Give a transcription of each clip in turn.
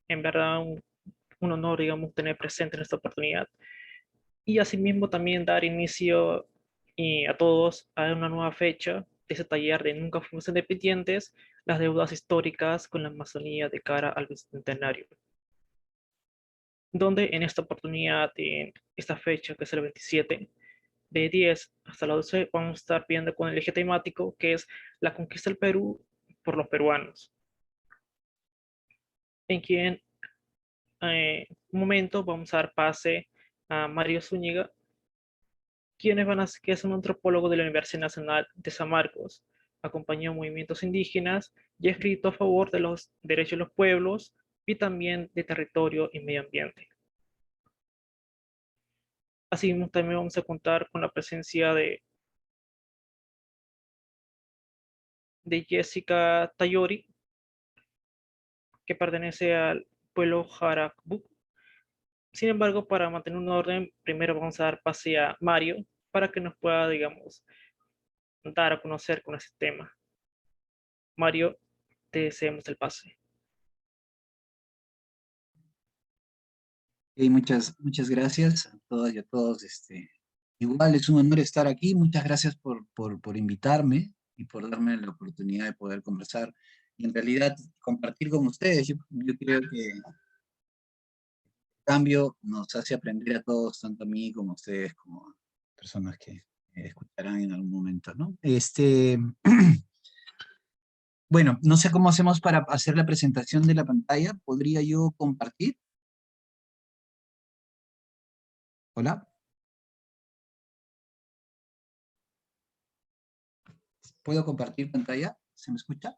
en verdad un honor, digamos, tener presente en esta oportunidad. Y asimismo también dar inicio a todos a una nueva fecha de ese taller de Nunca Fuimos Independientes, las deudas históricas con la Amazonía de cara al Bicentenario, donde en esta oportunidad, en esta fecha, que es el 27, de 10 hasta las 12, vamos a estar viendo con el eje temático que es la conquista del Perú por los peruanos, en quien un momento vamos a dar pase a Mario Zúñiga, que es un antropólogo de la Universidad Nacional de San Marcos, acompañó movimientos indígenas y ha escrito a favor de los derechos de los pueblos y también de territorio y medio ambiente. Así también vamos a contar con la presencia de Jessica Tayori, que pertenece al pueblo Harakbu. Sin embargo, para mantener un orden, primero vamos a dar pase a Mario para que nos pueda, digamos, dar a conocer con ese tema. Mario, te deseamos el pase. Y muchas gracias a todas y a todos. Igual es un honor estar aquí. Muchas gracias por invitarme y por darme la oportunidad de poder conversar y en realidad compartir con ustedes. Yo creo que el cambio nos hace aprender a todos, tanto a mí como a ustedes, como a personas que escucharán en algún momento, ¿no? Bueno, no sé cómo hacemos para hacer la presentación de la pantalla. ¿Podría yo compartir? Hola, ¿puedo compartir pantalla? ¿Se me escucha?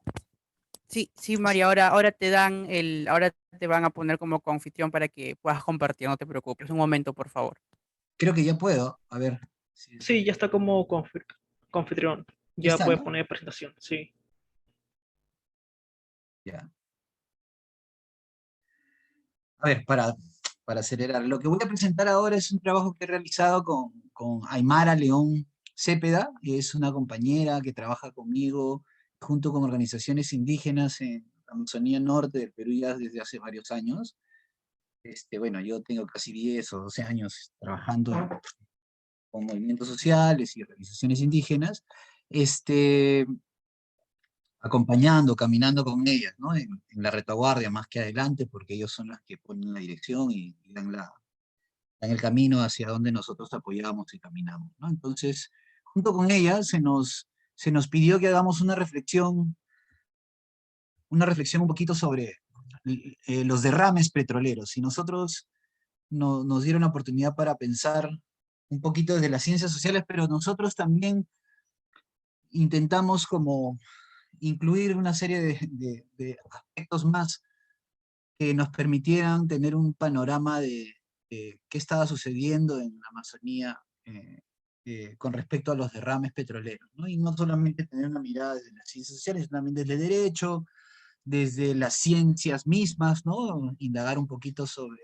Sí, sí, María, ahora te van a poner como coanfitrión para que puedas compartir, no te preocupes. Un momento, por favor. Creo que ya puedo. A ver. Sí, ya está como confitrión. Ya Ya está, puede ¿no? poner presentación, sí. Ya. A ver, para acelerar. Lo que voy a presentar ahora es un trabajo que he realizado con Aymara León Cepeda, que es una compañera que trabaja conmigo junto con organizaciones indígenas en la Amazonía Norte del Perú ya desde hace varios años. Bueno, yo tengo casi 10 o 12 años trabajando con movimientos sociales y organizaciones indígenas. Este, Acompañando, caminando con ellas, ¿no? En la retaguardia más que adelante, porque ellos son las que ponen la dirección y dan el camino hacia donde nosotros apoyamos y caminamos, ¿no? Entonces, junto con ellas se nos pidió que hagamos una reflexión un poquito sobre los derrames petroleros, y nosotros nos dieron la oportunidad para pensar un poquito desde las ciencias sociales, pero nosotros también intentamos como incluir una serie de aspectos más que nos permitieran tener un panorama de qué estaba sucediendo en la Amazonía con respecto a los derrames petroleros, ¿no? Y no solamente tener una mirada desde las ciencias sociales, sino también desde el derecho, desde las ciencias mismas, ¿no? Indagar un poquito sobre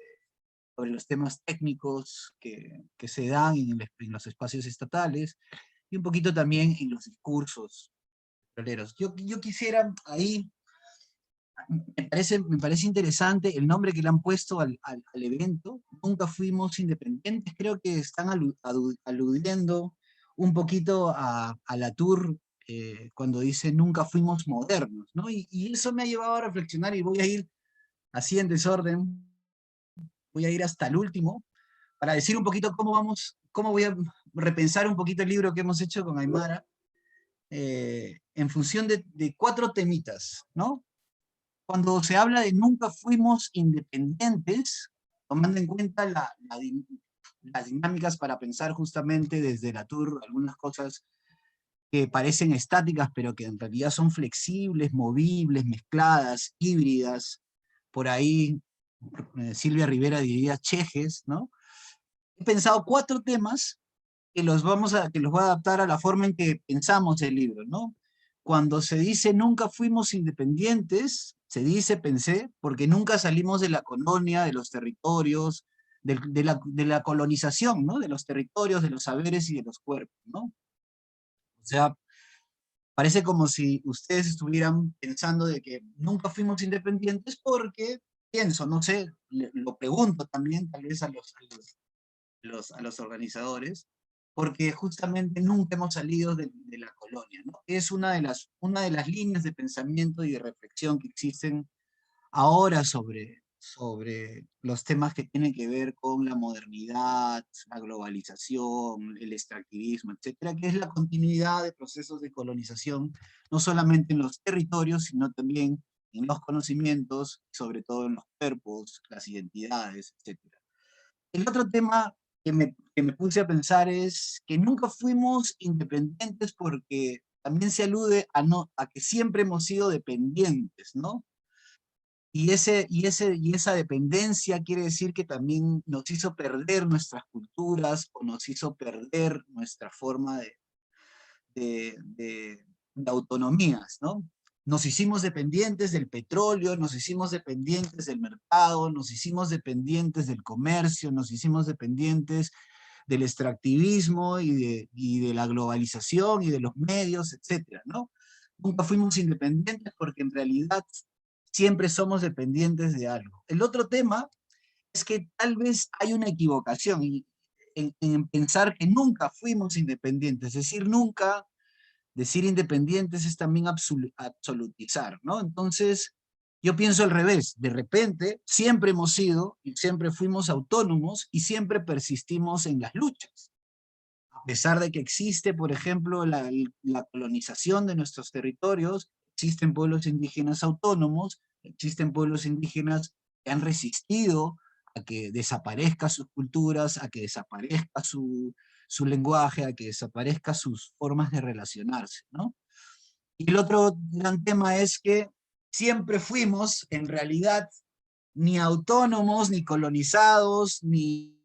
los temas técnicos que se dan en los espacios estatales y un poquito también en los discursos petroleros. Yo quisiera ahí me parece interesante el nombre que le han puesto al evento. Nunca fuimos independientes. Creo que están aludiendo un poquito a Latour cuando dice nunca fuimos modernos, ¿no? Y eso me ha llevado a reflexionar y voy a ir así en desorden, voy a ir hasta el último para decir un poquito cómo voy a repensar un poquito el libro que hemos hecho con Aymara en función de cuatro temitas, ¿no? Cuando se habla de nunca fuimos independientes, tomando en cuenta las dinámicas para pensar justamente desde la Tour, algunas cosas que parecen estáticas, pero que en realidad son flexibles, movibles, mezcladas, híbridas. Por ahí Silvia Rivera diría chejes, ¿no? He pensado cuatro temas que los voy a adaptar a la forma en que pensamos el libro, ¿no? Cuando se dice nunca fuimos independientes, se dice, pensé, porque nunca salimos de la colonia, de los territorios, de la colonización, ¿no? De los territorios, de los saberes y de los cuerpos, ¿no? O sea, parece como si ustedes estuvieran pensando de que nunca fuimos independientes porque pienso, no sé, lo pregunto también tal vez a los organizadores, porque justamente nunca hemos salido de la colonia, ¿no? Es una de las líneas de pensamiento y de reflexión que existen ahora sobre los temas que tienen que ver con la modernidad, la globalización, el extractivismo, etcétera, que es la continuidad de procesos de colonización, no solamente en los territorios, sino también en los conocimientos, sobre todo en los cuerpos, las identidades, etcétera. El otro tema que me puse a pensar es que nunca fuimos independientes porque también se alude a que siempre hemos sido dependientes, ¿no? Y esa dependencia quiere decir que también nos hizo perder nuestras culturas o nos hizo perder nuestra forma de autonomías, ¿no? Nos hicimos dependientes del petróleo, nos hicimos dependientes del mercado, nos hicimos dependientes del comercio, nos hicimos dependientes del extractivismo y de la globalización y de los medios, etcétera, ¿no? Nunca fuimos independientes porque en realidad siempre somos dependientes de algo. El otro tema es que tal vez hay una equivocación en pensar que nunca fuimos independientes, es decir, nunca decir independientes es también absolutizar, ¿no? Entonces, yo pienso al revés, de repente siempre hemos sido y siempre fuimos autónomos y siempre persistimos en las luchas. A pesar de que existe, por ejemplo, la colonización de nuestros territorios, existen pueblos indígenas autónomos, existen pueblos indígenas que han resistido a que desaparezca sus culturas, a que desaparezca su lenguaje, a que desaparezca sus formas de relacionarse, ¿no? Y el otro gran tema es que siempre fuimos, en realidad, ni autónomos, ni colonizados, ni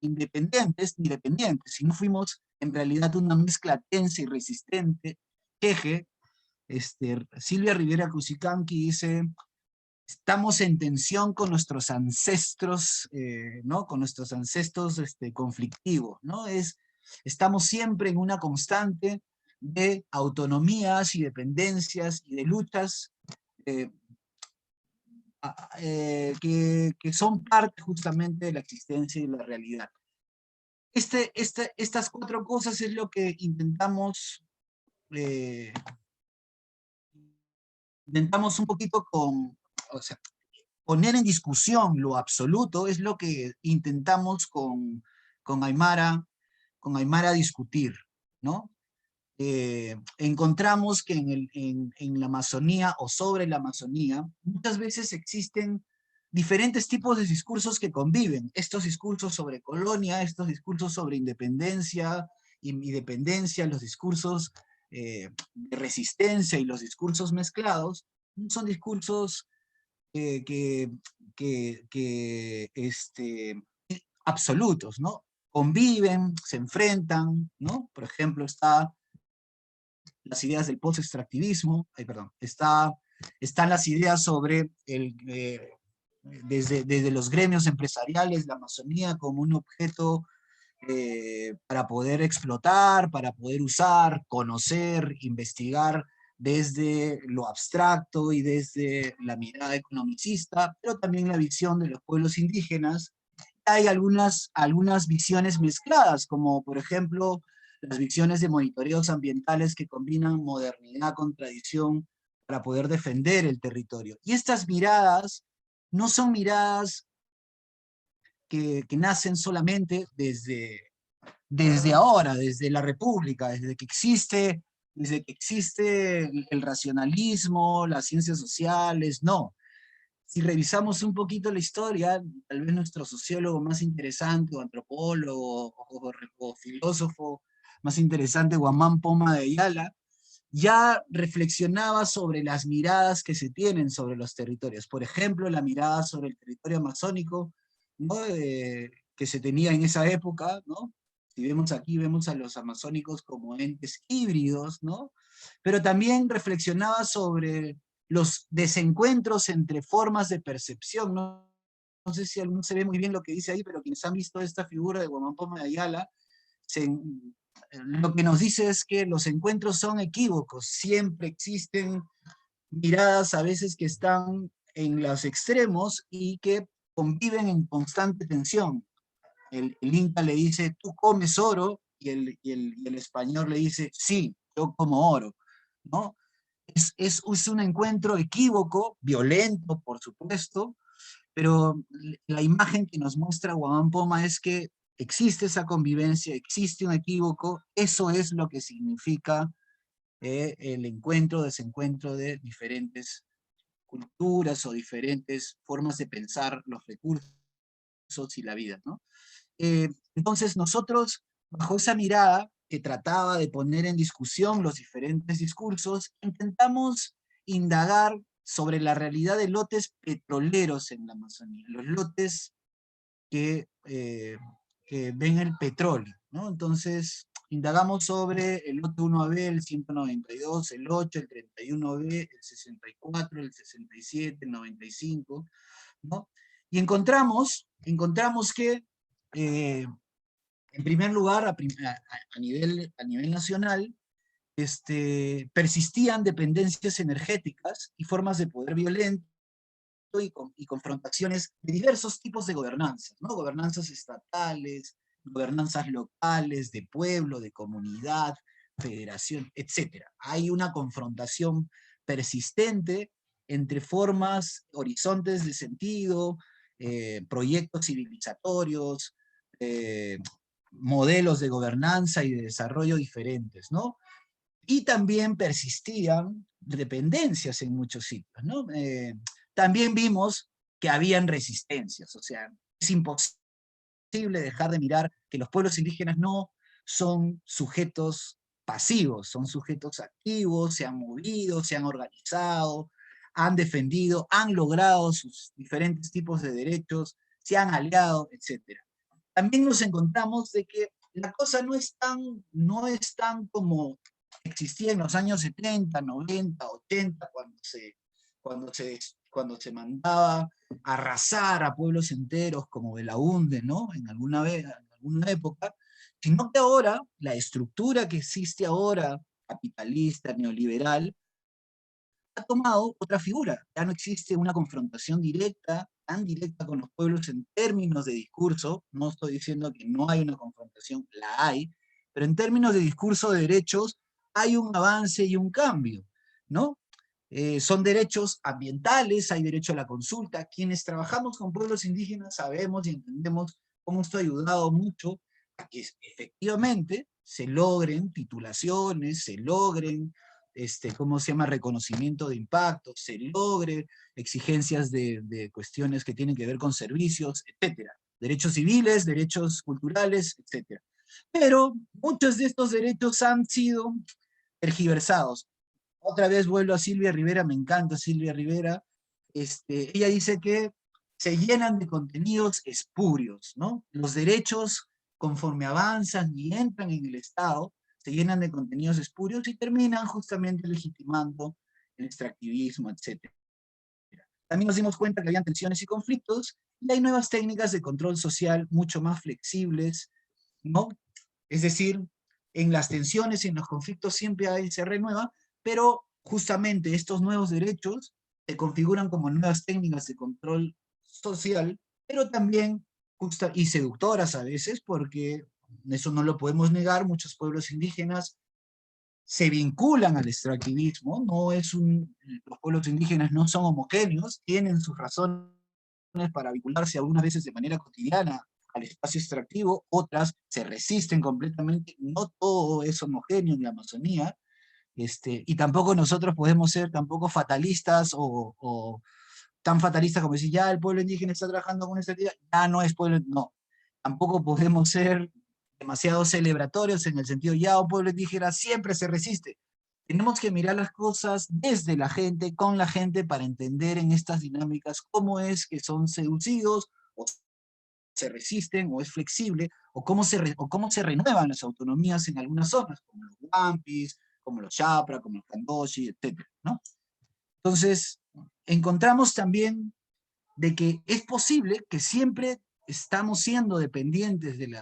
independientes, ni dependientes, sino fuimos en realidad una mezcla tensa y resistente. Jeje, Silvia Rivera Cusicanqui dice, estamos en tensión con nuestros ancestros, ¿no? Con nuestros ancestros conflictivos, ¿no? Estamos siempre en una constante de autonomías y dependencias y de luchas eh, que son parte justamente de la existencia y de la realidad. Estas cuatro cosas es lo que eh, intentamos un poquito o sea, poner en discusión lo absoluto, es lo que intentamos con Aymara discutir, ¿no? Encontramos que en la Amazonía o sobre la Amazonía muchas veces existen diferentes tipos de discursos que conviven. Estos discursos sobre colonia, estos discursos sobre independencia y dependencia, los discursos de resistencia y los discursos mezclados, son discursos eh, que, absolutos, ¿no? Conviven, se enfrentan, ¿no? Por ejemplo, las ideas del post-extractivismo, están las ideas sobre desde los gremios empresariales, la Amazonía como un objeto para poder explotar, para poder usar, conocer, investigar desde lo abstracto y desde la mirada economicista, pero también la visión de los pueblos indígenas. Hay algunas visiones mezcladas, como por ejemplo las visiones de monitoreos ambientales que combinan modernidad con tradición para poder defender el territorio. Y estas miradas no son miradas que nacen solamente desde ahora, desde la República, desde que existe el racionalismo, las ciencias sociales, no. Si revisamos un poquito la historia, tal vez nuestro sociólogo más interesante, o antropólogo, o filósofo más interesante, Guamán Poma de Ayala, ya reflexionaba sobre las miradas que se tienen sobre los territorios. Por ejemplo, la mirada sobre el territorio amazónico, ¿no? Que se tenía en esa época, ¿no? Si vemos aquí, vemos a los amazónicos como entes híbridos, ¿no? Pero también reflexionaba sobre los desencuentros entre formas de percepción, ¿no? No sé si no se ve muy bien lo que dice ahí, pero quienes han visto esta figura de Guamán Poma de Ayala, lo que nos dice es que los encuentros son equívocos, siempre existen miradas a veces que están en los extremos y que conviven en constante tensión. El inca le dice, tú comes oro, y el español le dice, sí, yo como oro, ¿no? Es un encuentro equívoco, violento, por supuesto, pero la imagen que nos muestra Guamán Poma es que existe esa convivencia, existe un equívoco, eso es lo que significa el encuentro, desencuentro de diferentes culturas o diferentes formas de pensar los recursos y la vida, ¿no? Entonces nosotros, bajo esa mirada que trataba de poner en discusión los diferentes discursos, intentamos indagar sobre la realidad de lotes petroleros en la Amazonía, los lotes que ven el petróleo, ¿no? Entonces, indagamos sobre el lote 1AB, el 192, el 8, el 31B, el 64, el 67, el 95, ¿no? Y encontramos que, en primer lugar, a nivel nacional, persistían dependencias energéticas y formas de poder violento y confrontaciones de diversos tipos de gobernanzas, ¿no? Gobernanzas estatales, gobernanzas locales, de pueblo, de comunidad, federación, etc. Hay una confrontación persistente entre formas, horizontes de sentido, proyectos civilizatorios, modelos de gobernanza y de desarrollo diferentes, ¿no? Y también persistían dependencias en muchos sitios, ¿no? También vimos que habían resistencias, o sea, es imposible dejar de mirar que los pueblos indígenas no son sujetos pasivos, son sujetos activos, se han movido, se han organizado, han defendido, han logrado sus diferentes tipos de derechos, se han aliado, etc. También nos encontramos de que la cosa no es tan como existía en los años 70, 90, 80, cuando se mandaba a arrasar a pueblos enteros como Belaúnde, ¿no? En alguna época, sino que ahora la estructura que existe ahora, capitalista, neoliberal, ha tomado otra figura. Ya no existe una confrontación directa, tan directa con los pueblos en términos de discurso. No estoy diciendo que no hay una confrontación, la hay, pero en términos de discurso de derechos hay un avance y un cambio, ¿no? Son derechos ambientales, hay derecho a la consulta. Quienes trabajamos con pueblos indígenas sabemos y entendemos cómo esto ha ayudado mucho a que efectivamente se logren titulaciones, se logren ¿cómo se llama? Reconocimiento de impacto, se logre exigencias de cuestiones que tienen que ver con servicios, etcétera. Derechos civiles, derechos culturales, etcétera. Pero muchos de estos derechos han sido tergiversados. Otra vez vuelvo a Silvia Rivera, me encanta Silvia Rivera. Ella dice que se llenan de contenidos espurios, ¿no? Los derechos, conforme avanzan y entran en el Estado, se llenan de contenidos espurios y terminan justamente legitimando el extractivismo, etc. También nos dimos cuenta que habían tensiones y conflictos, y hay nuevas técnicas de control social mucho más flexibles, ¿no? Es decir, en las tensiones y en los conflictos siempre se renueva, pero justamente estos nuevos derechos se configuran como nuevas técnicas de control social, pero también y seductoras a veces, porque eso no lo podemos negar, muchos pueblos indígenas se vinculan al extractivismo, los pueblos indígenas no son homogéneos, tienen sus razones para vincularse algunas veces de manera cotidiana al espacio extractivo, otras se resisten completamente, no todo es homogéneo en la Amazonía, y tampoco nosotros podemos ser tampoco fatalistas o tan fatalistas como decir, ya el pueblo indígena está trabajando con esta actividad, ya no es pueblo, no. Tampoco podemos ser demasiado celebratorios en el sentido, ya un pueblo indígena siempre se resiste. Tenemos que mirar las cosas desde la gente, con la gente, para entender en estas dinámicas cómo es que son seducidos, o se resisten, o es flexible, o cómo se renuevan las autonomías en algunas zonas, como los Wampis, como los Chapra, como los Kandoshi, etc., ¿no? Entonces, encontramos también de que es posible que siempre estamos siendo dependientes del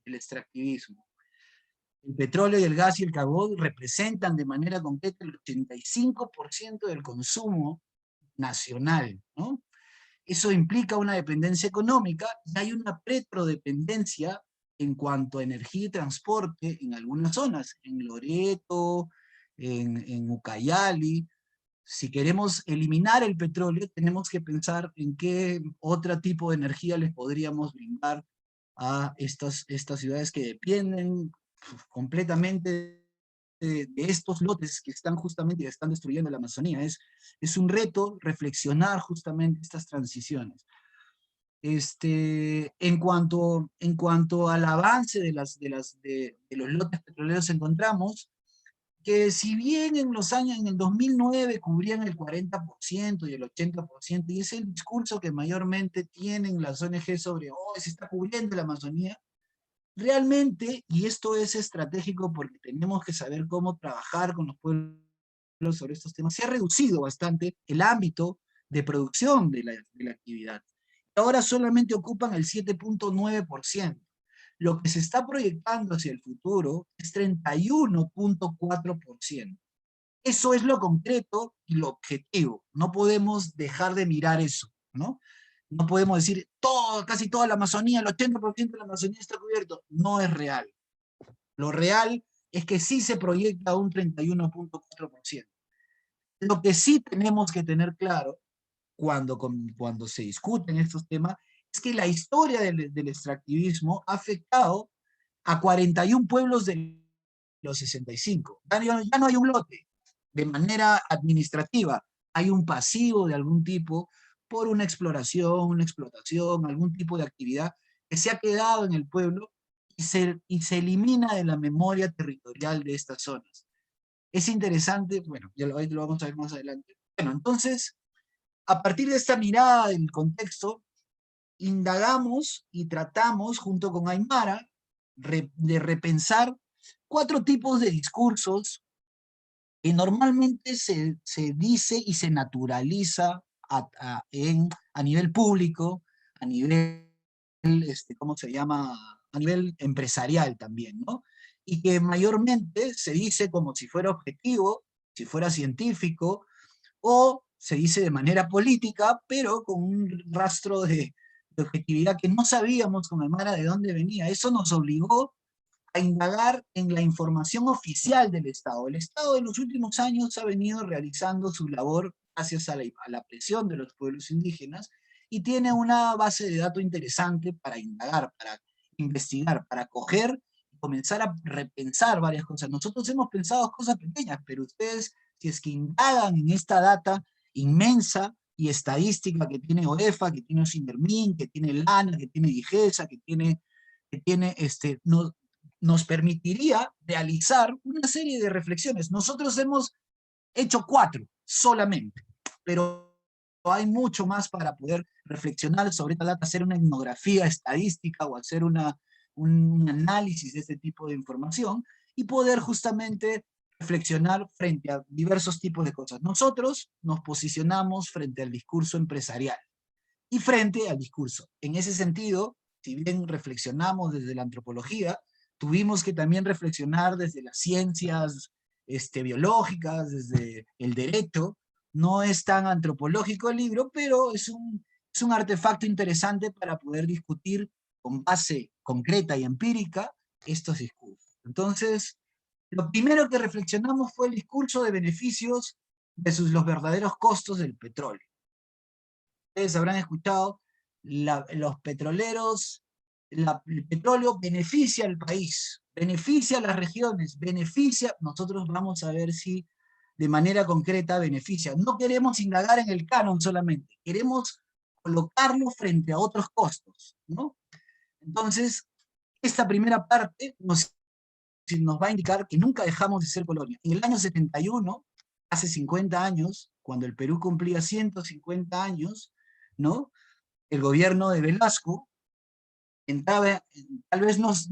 extractivismo. El petróleo y el gas y el carbón representan de manera concreta el 85% del consumo nacional, ¿no? Eso implica una dependencia económica y hay una petrodependencia en cuanto a energía y transporte en algunas zonas, en Loreto, en Ucayali. Si queremos eliminar el petróleo, tenemos que pensar en qué otro tipo de energía les podríamos brindar a estas ciudades que dependen completamente de estos lotes que están justamente, están destruyendo la Amazonía. Es un reto reflexionar justamente estas transiciones. En cuanto al avance de los lotes petroleros, encontramos que si bien en los años, en el 2009 cubrían el 40% y el 80%, y es el discurso que mayormente tienen las ONG sobre, oh, se está cubriendo la Amazonía, realmente, y esto es estratégico porque tenemos que saber cómo trabajar con los pueblos sobre estos temas, se ha reducido bastante el ámbito de producción de la actividad. Ahora solamente ocupan el 7.9%. Lo que se está proyectando hacia el futuro es 31.4%. Eso es lo concreto y lo objetivo. No podemos dejar de mirar eso, ¿no? No podemos decir, casi toda la Amazonía, el 80% de la Amazonía está cubierto. No es real. Lo real es que sí se proyecta un 31.4%. Lo que sí tenemos que tener claro cuando se discuten estos temas es que la historia del extractivismo ha afectado a 41 pueblos de los 65. Ya no hay un lote. De manera administrativa, hay un pasivo de algún tipo por una exploración, una explotación, algún tipo de actividad que se ha quedado en el pueblo y se elimina de la memoria territorial de estas zonas. Es interesante, bueno, ya lo vamos a ver más adelante. Bueno, entonces, a partir de esta mirada del contexto, indagamos y tratamos, junto con Aymara, de repensar 4 tipos de discursos que normalmente se dice y se naturaliza a nivel público, a nivel, ¿cómo se llama? A nivel empresarial también, ¿no? Y que mayormente se dice como si fuera objetivo, si fuera científico, o se dice de manera política, pero con un rastro de objetividad que no sabíamos con Aymara de dónde venía. Eso nos obligó a indagar en la información oficial del Estado. El Estado en los últimos años ha venido realizando su labor gracias a la presión de los pueblos indígenas y tiene una base de datos interesante para indagar, para investigar, para coger y comenzar a repensar varias cosas. Nosotros hemos pensado cosas pequeñas, pero ustedes, si es que indagan en esta data inmensa y estadística que tiene OEFA, que tiene Sindermin, que tiene LANA, que tiene DIGESA, nos permitiría realizar una serie de reflexiones. Nosotros hemos hecho 4 solamente, pero hay mucho más para poder reflexionar sobre esta data, hacer una etnografía estadística o hacer un análisis de este tipo de información y poder justamente reflexionar frente a diversos tipos de cosas. Nosotros nos posicionamos frente al discurso empresarial y frente al discurso. En ese sentido, si bien reflexionamos desde la antropología, tuvimos que también reflexionar desde las ciencias biológicas, desde el derecho. No es tan antropológico el libro, pero es un artefacto interesante para poder discutir con base concreta y empírica estos discursos. Entonces, lo primero que reflexionamos fue el discurso de beneficios versus los verdaderos costos del petróleo. Ustedes habrán escuchado, los petroleros, el petróleo beneficia al país, beneficia a las regiones, nosotros vamos a ver si de manera concreta beneficia. No queremos indagar en el canon solamente, queremos colocarlo frente a otros costos, ¿no? Entonces, esta primera parte nos va a indicar que nunca dejamos de ser colonia. En el año 71, hace 50 años, cuando el Perú cumplía 150 años, ¿no? El gobierno de Velasco entraba, tal vez nos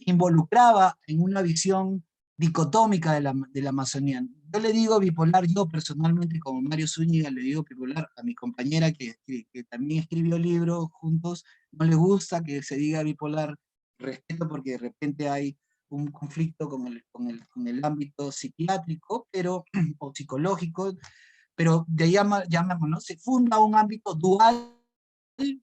involucraba en una visión dicotómica de la Amazonía. Yo le digo bipolar, yo personalmente, como Mario Zúñiga, le digo bipolar a mi compañera que también escribió libros juntos, no le gusta que se diga bipolar, respeto porque de repente hay un conflicto con el ámbito psiquiátrico, pero, o psicológico, pero de ahí llamémoslo, se funda un ámbito dual,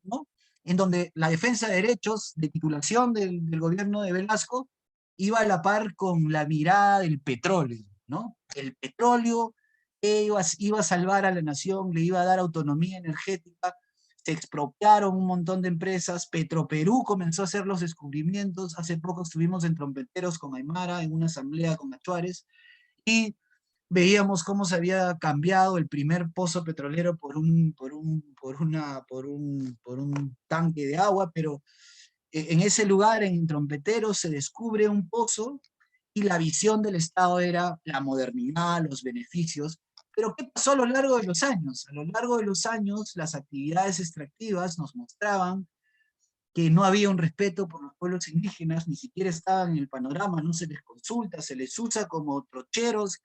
¿no? En donde la defensa de derechos de titulación del gobierno de Velasco iba a la par con la mirada del petróleo, ¿no? El petróleo iba a salvar a la nación, le iba a dar autonomía energética, se expropiaron un montón de empresas, Petroperú comenzó a hacer los descubrimientos, hace poco estuvimos en Trompeteros con Aymara, en una asamblea con Achuárez, y veíamos cómo se había cambiado el primer pozo petrolero por un tanque de agua, pero en ese lugar, en Trompeteros, se descubre un pozo y la visión del Estado era la modernidad, los beneficios. Pero ¿qué pasó a lo largo de los años? A lo largo de los años, las actividades extractivas nos mostraban que no había un respeto por los pueblos indígenas, ni siquiera estaban en el panorama, no se les consulta, se les usa como trocheros,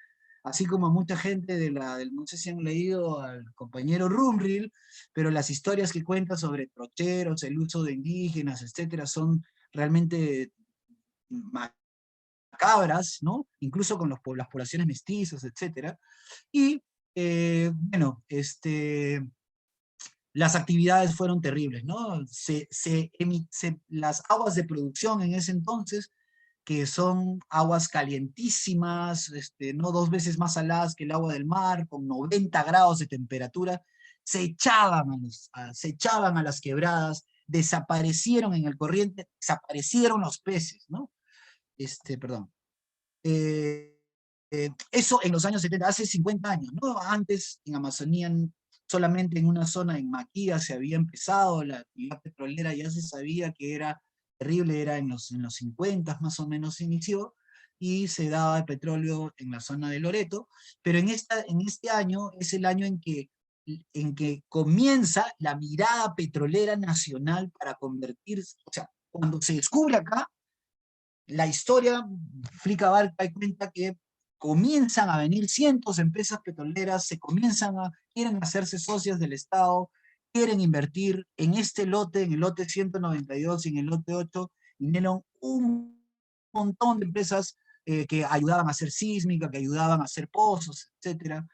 así como a mucha gente no sé si han leído al compañero Rumril, pero las historias que cuenta sobre trocheros, el uso de indígenas, etcétera, son realmente macabras, ¿no? Incluso con las poblaciones mestizas, etcétera. Y, bueno, las actividades fueron terribles, ¿no? Las aguas de producción en ese entonces, que son aguas calientísimas, no 2 veces más saladas que el agua del mar, con 90 grados de temperatura, se echaban a las quebradas, desaparecieron en el corriente, desaparecieron los peces, ¿no? Perdón. Eh, Eso en los años 70, hace 50 años, ¿no? Antes en Amazonía, solamente en una zona, en Maquia, se había empezado la actividad petrolera, ya se sabía que era terrible, era en los 50 más o menos se inició, y se daba el petróleo en la zona de Loreto, pero en este año es el año en que comienza la mirada petrolera nacional para convertirse, o sea, cuando se descubre acá, la historia, Flick abarca y cuenta que comienzan a venir cientos de empresas petroleras, quieren hacerse socias del Estado, quieren invertir en este lote, en el lote 192 y en el lote 8, vinieron un montón de empresas que ayudaban a hacer sísmica, que ayudaban a hacer pozos, etcétera,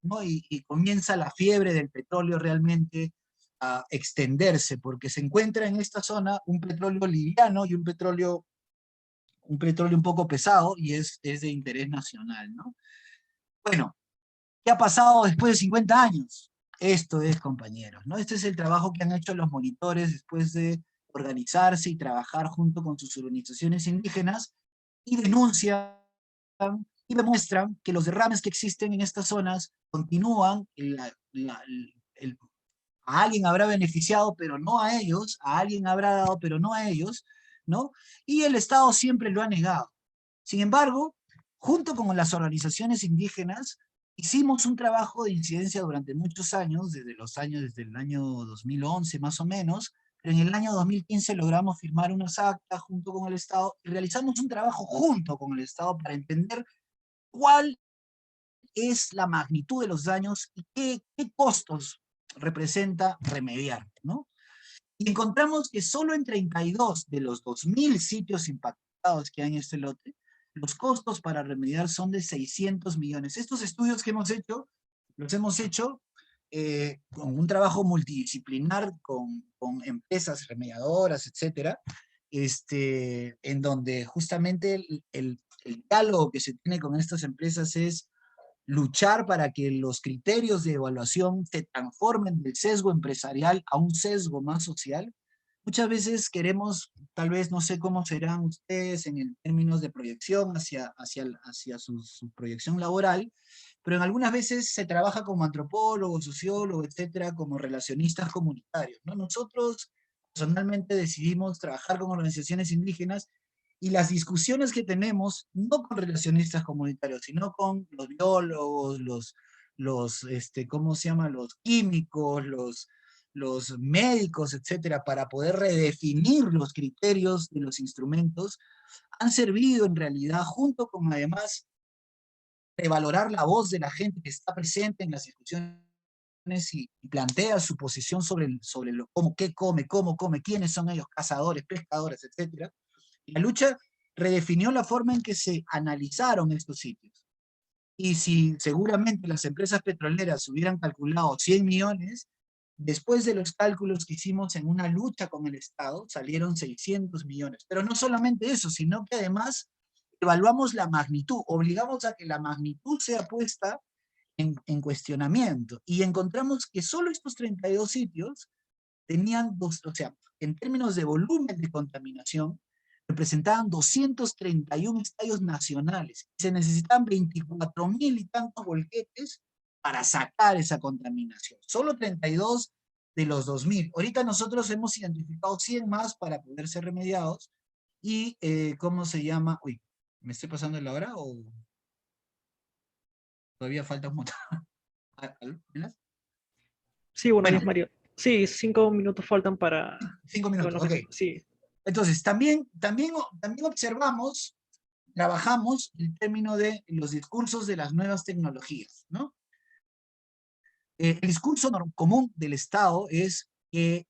¿no? Y comienza la fiebre del petróleo realmente a extenderse, porque se encuentra en esta zona un petróleo liviano y un petróleo un poco pesado y es de interés nacional, ¿no? Bueno, ¿qué ha pasado después de 50 años? Esto es, compañeros, ¿no? Este es el trabajo que han hecho los monitores después de organizarse y trabajar junto con sus organizaciones indígenas y denuncian y demuestran que los derrames que existen en estas zonas continúan, a alguien habrá beneficiado, pero no a ellos, a alguien habrá dado, pero no a ellos, ¿no? Y el Estado siempre lo ha negado. Sin embargo, junto con las organizaciones indígenas, hicimos un trabajo de incidencia durante muchos años, desde el año 2011 más o menos, pero en el año 2015 logramos firmar unas actas junto con el Estado y realizamos un trabajo junto con el Estado para entender cuál es la magnitud de los daños y qué costos representa remediar, ¿no? Y encontramos que solo en 32 de los 2000 sitios impactados que hay en este lote, los costos para remediar son de 600 millones. Estos estudios que hemos hecho, los hemos hecho con un trabajo multidisciplinar con empresas remediadoras, etcétera, en donde justamente el diálogo que se tiene con estas empresas es luchar para que los criterios de evaluación se transformen del sesgo empresarial a un sesgo más social. Muchas veces queremos, tal vez no sé cómo serán ustedes en términos de proyección hacia su proyección laboral, pero en algunas veces se trabaja como antropólogo, sociólogo, etcétera, como relacionistas comunitarios, ¿no? Nosotros personalmente decidimos trabajar con organizaciones indígenas y las discusiones que tenemos, no con relacionistas comunitarios, sino con los biólogos, ¿cómo se llama? Los químicos, los médicos, etcétera, para poder redefinir los criterios de los instrumentos, han servido en realidad, junto con además revalorar la voz de la gente que está presente en las discusiones y plantea su posición qué come, cómo come, quiénes son ellos, cazadores, pescadores, etcétera. La lucha redefinió la forma en que se analizaron estos sitios. y si seguramente las empresas petroleras hubieran calculado 100 millones, después de los cálculos que hicimos en una lucha con el Estado, salieron 600 millones. Pero no solamente eso, sino que además evaluamos la magnitud, obligamos a que la magnitud sea puesta en cuestionamiento. Y encontramos que solo estos 32 sitios tenían o sea, en términos de volumen de contaminación, representaban 231 estadios nacionales. Se necesitaban 24.000 y tantos volquetes para sacar esa contaminación. Solo 32 de los 2.000. Ahorita nosotros hemos identificado 100 más para poder ser remediados. Y, ¿cómo se llama? Uy, ¿me estoy pasando de la hora o todavía falta un montón? Sí, buenos Bueno, días, Mario. Sí, 5 minutos faltan para... 5 minutos, bueno, ok. sí, Entonces, también observamos, trabajamos el término de los discursos de las nuevas tecnologías, ¿no? El discurso común del Estado es que,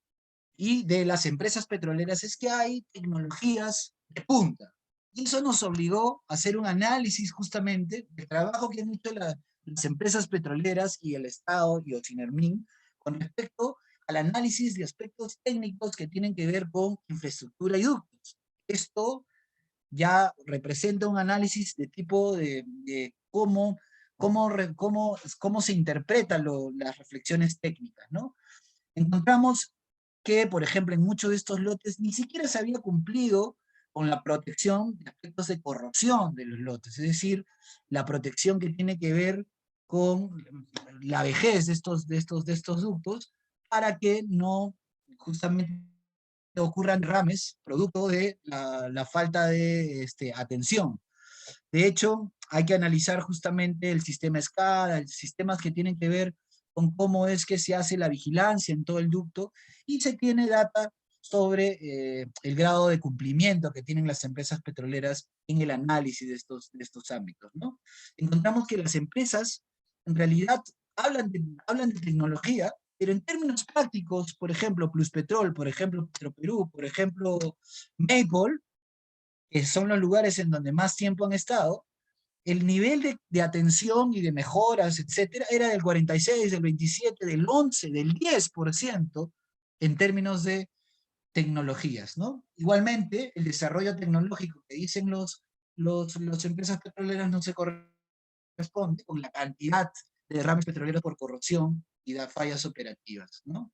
y de las empresas petroleras, es que hay tecnologías de punta. Y eso nos obligó a hacer un análisis justamente del trabajo que han hecho las empresas petroleras y el Estado y Ocinermin con respecto al análisis de aspectos técnicos que tienen que ver con infraestructura y ductos. Esto ya representa un análisis de tipo de cómo se interpretan las reflexiones técnicas, ¿no? Encontramos que, por ejemplo, en muchos de estos lotes ni siquiera se había cumplido con la protección de aspectos de corrosión de los lotes, es decir, la protección que tiene que ver con la vejez de estos ductos, para que no justamente ocurran derrames producto de la falta de atención. De hecho, hay que analizar justamente el sistema SCADA, sistemas que tienen que ver con cómo es que se hace la vigilancia en todo el ducto, y se tiene data sobre el grado de cumplimiento que tienen las empresas petroleras en el análisis de estos ámbitos, ¿no? Encontramos que las empresas en realidad hablan de tecnología, pero en términos prácticos, por ejemplo, Pluspetrol, por ejemplo, Petroperú, por ejemplo, Maple, que son los lugares en donde más tiempo han estado, el nivel de atención y de mejoras, etcétera, era del 46, del 27, del 11, del 10% en términos de tecnologías, ¿no? Igualmente, el desarrollo tecnológico que dicen las empresas petroleras no se corresponde con la cantidad de derrames petroleros por corrosión y de fallas operativas, ¿no?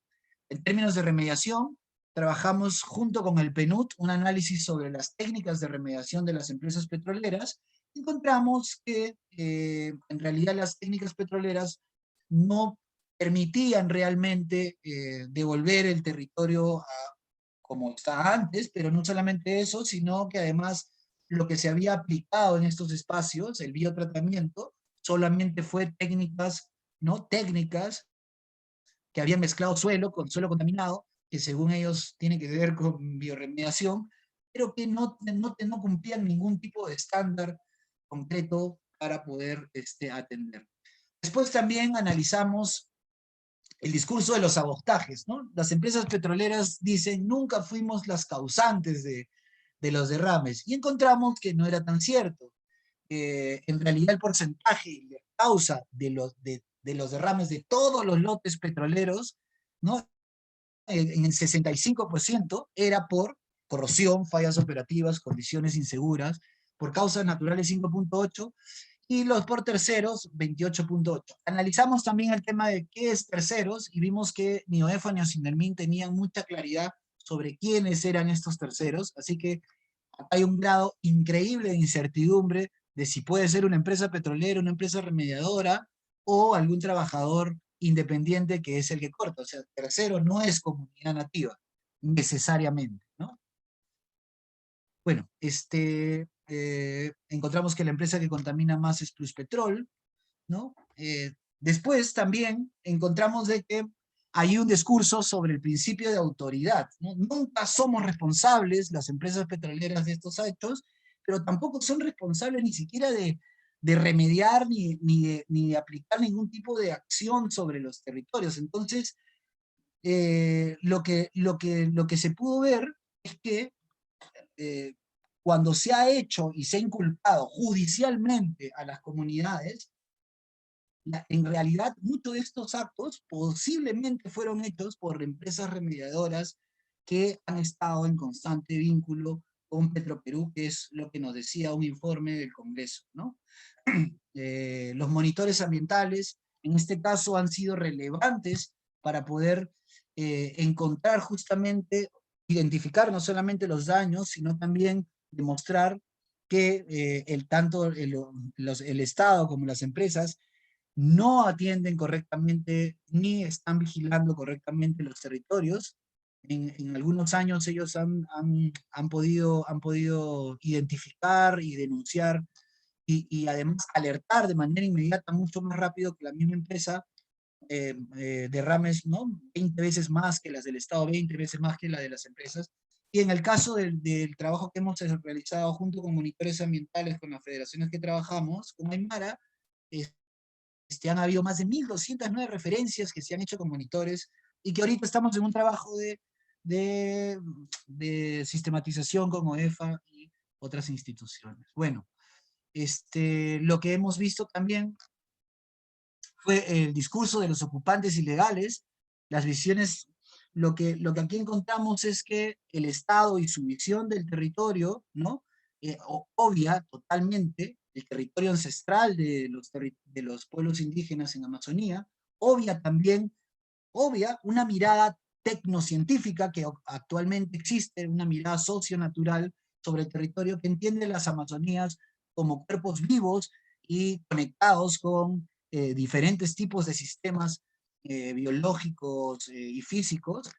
En términos de remediación, trabajamos junto con el PNUD un análisis sobre las técnicas de remediación de las empresas petroleras. Encontramos que en realidad las técnicas petroleras no permitían realmente devolver el territorio como estaba antes, pero no solamente eso, sino que además lo que se había aplicado en estos espacios, el biotratamiento, solamente fue técnicas, ¿no? Técnicas que habían mezclado suelo con suelo contaminado, que según ellos tiene que ver con bioremediación, pero que no cumplían ningún tipo de estándar concreto para poder atender. Después también analizamos el discurso de los sabotajes, ¿no? Las empresas petroleras dicen, nunca fuimos las causantes de los derrames, y encontramos que no era tan cierto. En realidad el porcentaje y la causa de los derrames de todos los lotes petroleros, ¿no? En el 65% era por corrosión, fallas operativas, condiciones inseguras, por causas naturales 5.8%, y los por terceros 28.8%. Analizamos también el tema de qué es terceros, y vimos que ni OEFA ni Ocinermin tenían mucha claridad sobre quiénes eran estos terceros, así que hay un grado increíble de incertidumbre de si puede ser una empresa petrolera, una empresa remediadora, o algún trabajador independiente que es el que corta. O sea, tercero no es comunidad nativa, necesariamente, ¿no? Bueno, encontramos que la empresa que contamina más es Pluspetrol, ¿no? Después también encontramos de que hay un discurso sobre el principio de autoridad, ¿no? Nunca somos responsables, las empresas petroleras, de estos hechos, pero tampoco son responsables ni siquiera de remediar ni de aplicar ningún tipo de acción sobre los territorios. Entonces, lo que se pudo ver es que cuando se ha hecho y se ha inculpado judicialmente a las comunidades, en realidad muchos de estos actos posiblemente fueron hechos por empresas remediadoras que han estado en constante vínculo con Petroperú, que es lo que nos decía un informe del Congreso, ¿no? Los monitores ambientales, en este caso, han sido relevantes para poder encontrar justamente, identificar no solamente los daños, sino también demostrar que tanto el Estado como las empresas no atienden correctamente ni están vigilando correctamente los territorios. En algunos años ellos han podido identificar y denunciar y además alertar de manera inmediata, mucho más rápido que la misma empresa, derrames, ¿no? 20 veces más que las del Estado, 20 veces más que la de las empresas. Y en el caso del trabajo que hemos realizado junto con monitores ambientales, con las federaciones que trabajamos, con Aymara, han habido más de 1.209 referencias que se han hecho con monitores y que ahorita estamos en un trabajo de sistematización con OEFA y otras instituciones. Bueno, lo que hemos visto también fue el discurso de los ocupantes ilegales, las visiones, lo que aquí encontramos es que el Estado y su visión del territorio, ¿no? Obvia totalmente el territorio ancestral de los pueblos indígenas en Amazonía, obvia también, una mirada tecnocientífica que actualmente existe, una mirada socionatural sobre el territorio que entiende las Amazonías como cuerpos vivos y conectados con diferentes tipos de sistemas biológicos y físicos.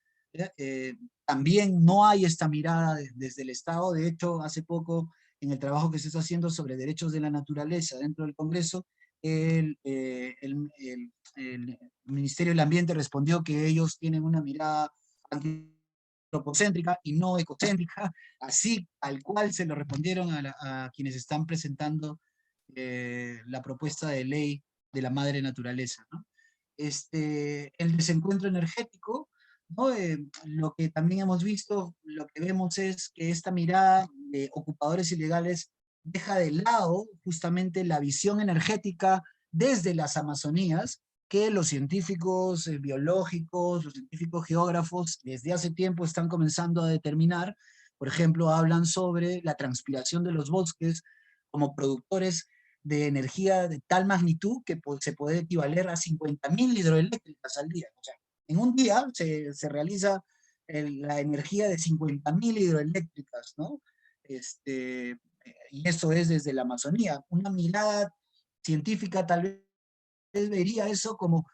También no hay esta mirada desde el Estado. De hecho, hace poco, en el trabajo que se está haciendo sobre derechos de la naturaleza dentro del Congreso, el Ministerio del Ambiente respondió que ellos tienen una mirada antropocéntrica y no ecocéntrica, así al cual se lo respondieron a quienes están presentando la propuesta de ley de la madre naturaleza, ¿no? El desencuentro energético, ¿no? Lo que también hemos visto, lo que vemos es que esta mirada de ocupadores ilegales deja de lado justamente la visión energética desde las Amazonías, que los científicos biológicos, los científicos geógrafos, desde hace tiempo están comenzando a determinar. Por ejemplo, hablan sobre la transpiración de los bosques como productores de energía de tal magnitud que se puede equivaler a 50.000 hidroeléctricas al día. O sea, en un día se realiza la energía de 50.000 hidroeléctricas, ¿no? Y eso es desde la Amazonía. Una mirada científica tal vez vería eso como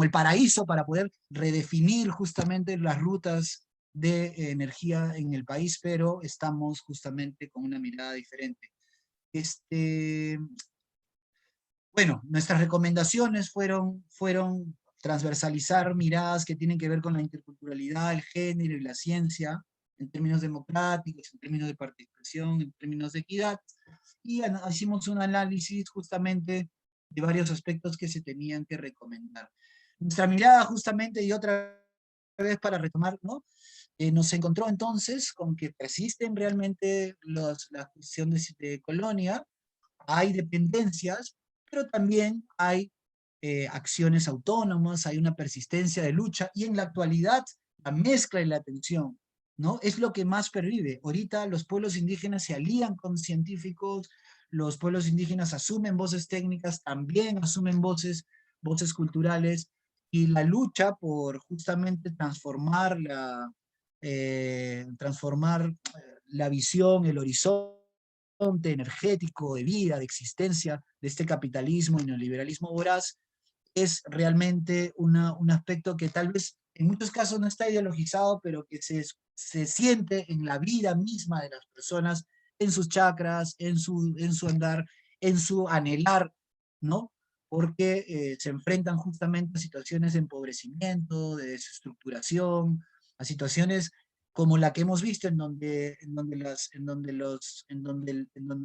el paraíso para poder redefinir justamente las rutas de energía en el país, pero estamos justamente con una mirada diferente. Bueno, nuestras recomendaciones fueron transversalizar miradas que tienen que ver con la interculturalidad, el género y la ciencia, en términos democráticos, en términos de participación, en términos de equidad, y hicimos un análisis justamente de varios aspectos que se tenían que recomendar. Nuestra mirada justamente, y otra vez para retomar, ¿no? Nos encontró entonces con que persisten realmente la cuestión de colonia, hay dependencias, pero también hay acciones autónomas, hay una persistencia de lucha, y en la actualidad la mezcla y la tensión, ¿no? Es lo que más pervive. Ahorita los pueblos indígenas se alían con científicos, los pueblos indígenas asumen voces técnicas, también asumen voces culturales, y la lucha por justamente transformar la visión, el horizonte energético, de vida, de existencia de este capitalismo y neoliberalismo voraz, es realmente un aspecto que tal vez en muchos casos no está ideologizado, pero que se siente en la vida misma de las personas, en sus chakras, en su andar, en su anhelar, ¿no? Porque se enfrentan justamente a situaciones de empobrecimiento, de desestructuración, a situaciones como la que hemos visto, en donde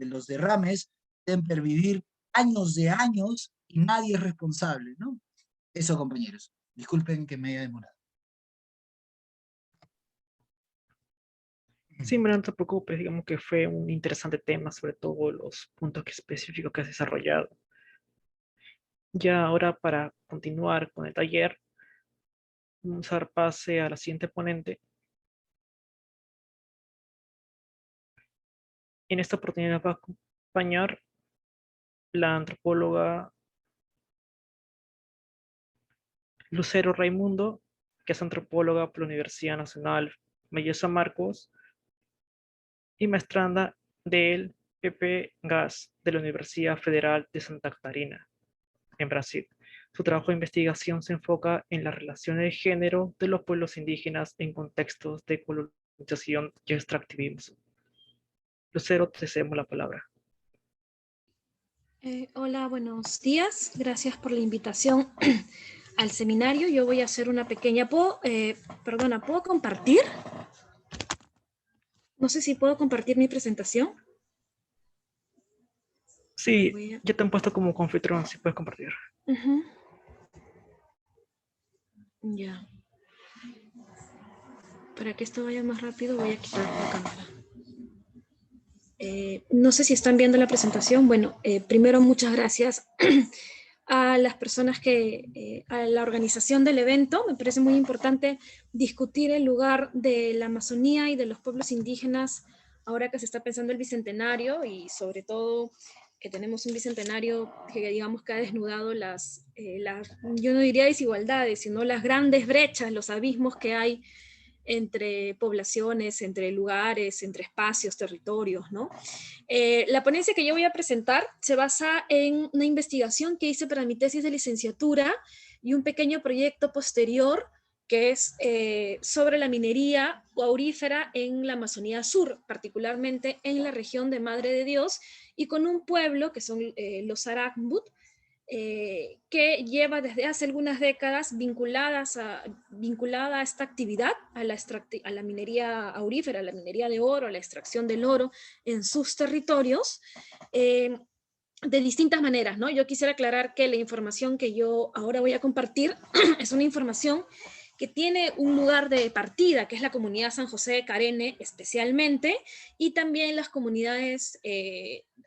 los derrames pueden pervivir años de años y nadie es responsable, ¿no? Eso, compañeros. Disculpen que me haya demorado. Sí, pero no te preocupes, digamos que fue un interesante tema, sobre todo los puntos específicos que has desarrollado. Ya ahora para continuar con el taller, vamos a dar pase a la siguiente ponente. En esta oportunidad va a acompañar la antropóloga Lucero Raimundo, que es antropóloga por la Universidad Nacional Mayor San Marcos, y maestranda del PP Gas de la Universidad Federal de Santa Catarina, en Brasil. Su trabajo de investigación se enfoca en las relaciones de género de los pueblos indígenas en contextos de colonización y extractivismo. Lucero, te cedemos la palabra. Hola, buenos días. Gracias por la invitación al seminario. Yo voy a hacer una pequeña... ¿Puedo compartir? No sé si puedo compartir mi presentación. Sí, ya te han puesto como confitrón, si puedes compartir. Ya. Para que esto vaya más rápido, voy a quitar la cámara. No sé si están viendo la presentación. Bueno, primero muchas gracias a las personas a la organización del evento. Me parece muy importante discutir el lugar de la Amazonía y de los pueblos indígenas ahora que se está pensando el bicentenario y sobre todo que tenemos un bicentenario que digamos que ha desnudado yo no diría desigualdades, sino las grandes brechas, los abismos que hay entre poblaciones, entre lugares, entre espacios, territorios, ¿no? La ponencia que yo voy a presentar se basa en una investigación que hice para mi tesis de licenciatura y un pequeño proyecto posterior que es sobre la minería aurífera en la Amazonía Sur, particularmente en la región de Madre de Dios, y con un pueblo que son los Arakmbut, que lleva desde hace algunas décadas vinculada a esta actividad, a la minería aurífera, a la minería de oro, a la extracción del oro en sus territorios, de distintas maneras, ¿no? Yo quisiera aclarar que la información que yo ahora voy a compartir es una información que tiene un lugar de partida, que es la comunidad San José de Carene especialmente, y también las comunidades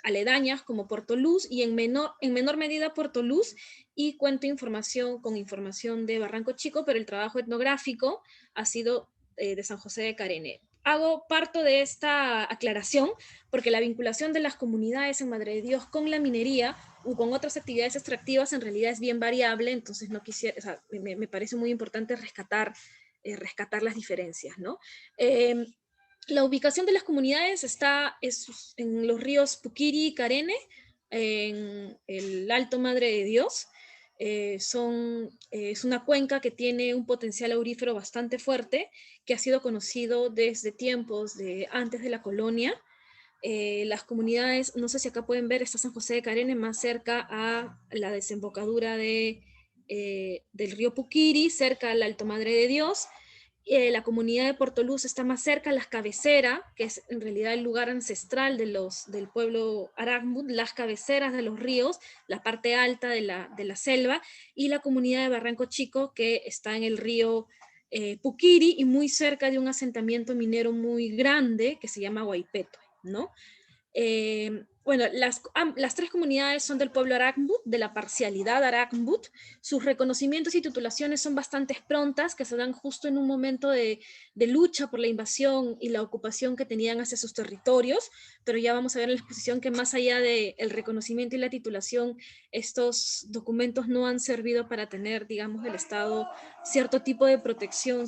aledañas como Puerto Luz y en menor medida Puerto Luz, y cuento con información de Barranco Chico, pero el trabajo etnográfico ha sido de San José de Carene. Parto de esta aclaración porque la vinculación de las comunidades en Madre de Dios con la minería o con otras actividades extractivas en realidad es bien variable, entonces no quisiera, o sea, me parece muy importante rescatar las diferencias, ¿no? La ubicación de las comunidades está en los ríos Puquiri y Carene, en el Alto Madre de Dios. Es una cuenca que tiene un potencial aurífero bastante fuerte, que ha sido conocido desde tiempos antes de la colonia. Las comunidades, no sé si acá pueden ver, está San José de Carene más cerca a la desembocadura del río Puquiri, cerca al Alto Madre de Dios. La comunidad de Puerto Luz está más cerca a las cabeceras, que es en realidad el lugar ancestral del pueblo Arakmbut, las cabeceras de los ríos, la parte alta de la selva, y la comunidad de Barranco Chico, que está en el río Puquiri y muy cerca de un asentamiento minero muy grande que se llama Huaypeto, ¿no? Bueno, las tres comunidades son del pueblo Arakmbut, de la parcialidad Arakmbut. Sus reconocimientos y titulaciones son bastante prontas, que se dan justo en un momento de lucha por la invasión y la ocupación que tenían hacia sus territorios, pero ya vamos a ver en la exposición que más allá del reconocimiento y la titulación, estos documentos no han servido para tener, digamos, del Estado cierto tipo de protección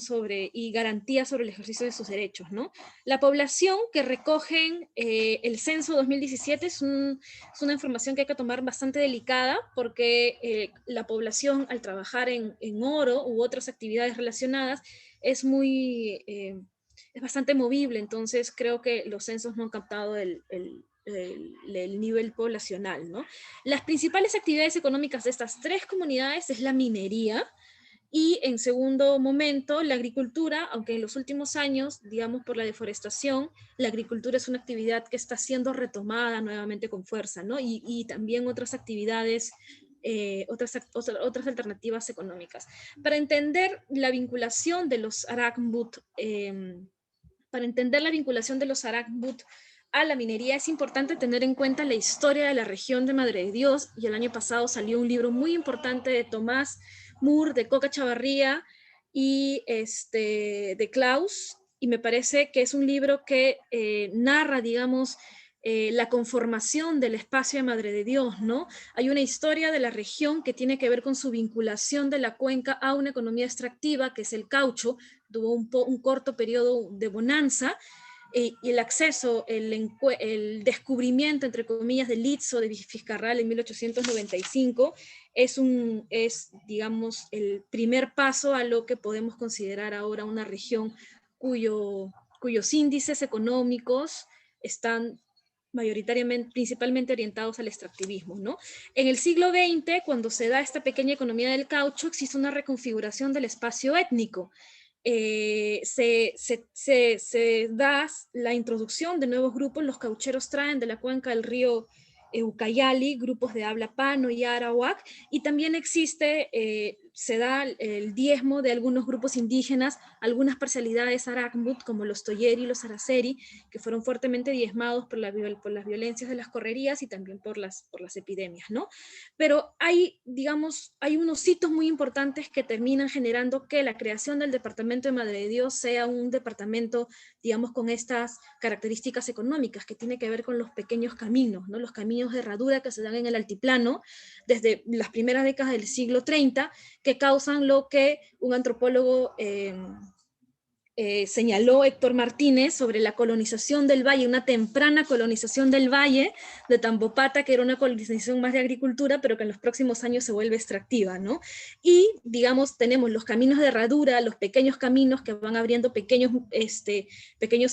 y garantía sobre el ejercicio de sus derechos, ¿no? La población que recogen el censo 2017 es una información que hay que tomar bastante delicada porque la población al trabajar en oro u otras actividades relacionadas es bastante movible, entonces creo que los censos no han captado el nivel poblacional, ¿no? Las principales actividades económicas de estas tres comunidades es la minería, y en segundo momento, la agricultura, aunque en los últimos años, digamos por la deforestación, la agricultura es una actividad que está siendo retomada nuevamente con fuerza, ¿no? Y también otras actividades, otras alternativas económicas. Para entender la vinculación de los Arakmbut, a la minería, es importante tener en cuenta la historia de la región de Madre de Dios, y el año pasado salió un libro muy importante de Tomás Moore, de Coca Chavarría y de Klaus, y me parece que es un libro que narra, digamos, la conformación del espacio de Madre de Dios, ¿no? Hay una historia de la región que tiene que ver con su vinculación de la cuenca a una economía extractiva, que es el caucho. Tuvo un corto periodo de bonanza, y el acceso, el descubrimiento, entre comillas, del Litzo de Fitzcarrald en 1895 es, digamos, el primer paso a lo que podemos considerar ahora una región cuyos índices económicos están mayoritariamente, principalmente orientados al extractivismo, ¿no? En el siglo XX, cuando se da esta pequeña economía del caucho, existe una reconfiguración del espacio étnico. Se da la introducción de nuevos grupos. Los caucheros traen de la cuenca del río Ucayali grupos de habla pano y arawak, y también se da el diezmo de algunos grupos indígenas, algunas parcialidades arakmut, como los toyeri y los araceri, que fueron fuertemente diezmados por las violencias de las correrías y también por las epidemias, ¿no? Pero digamos, hay unos hitos muy importantes que terminan generando que la creación del departamento de Madre de Dios sea un departamento, digamos, con estas características económicas, que tiene que ver con los pequeños caminos, ¿no? Los caminos de herradura que se dan en el altiplano desde las primeras décadas del siglo 30, que causan lo que un antropólogo señaló Héctor Martínez sobre la colonización del valle, una temprana colonización del valle de Tambopata, que era una colonización más de agricultura, pero que en los próximos años se vuelve extractiva, ¿no? Y, digamos, tenemos los caminos de herradura, los pequeños caminos que van abriendo pequeños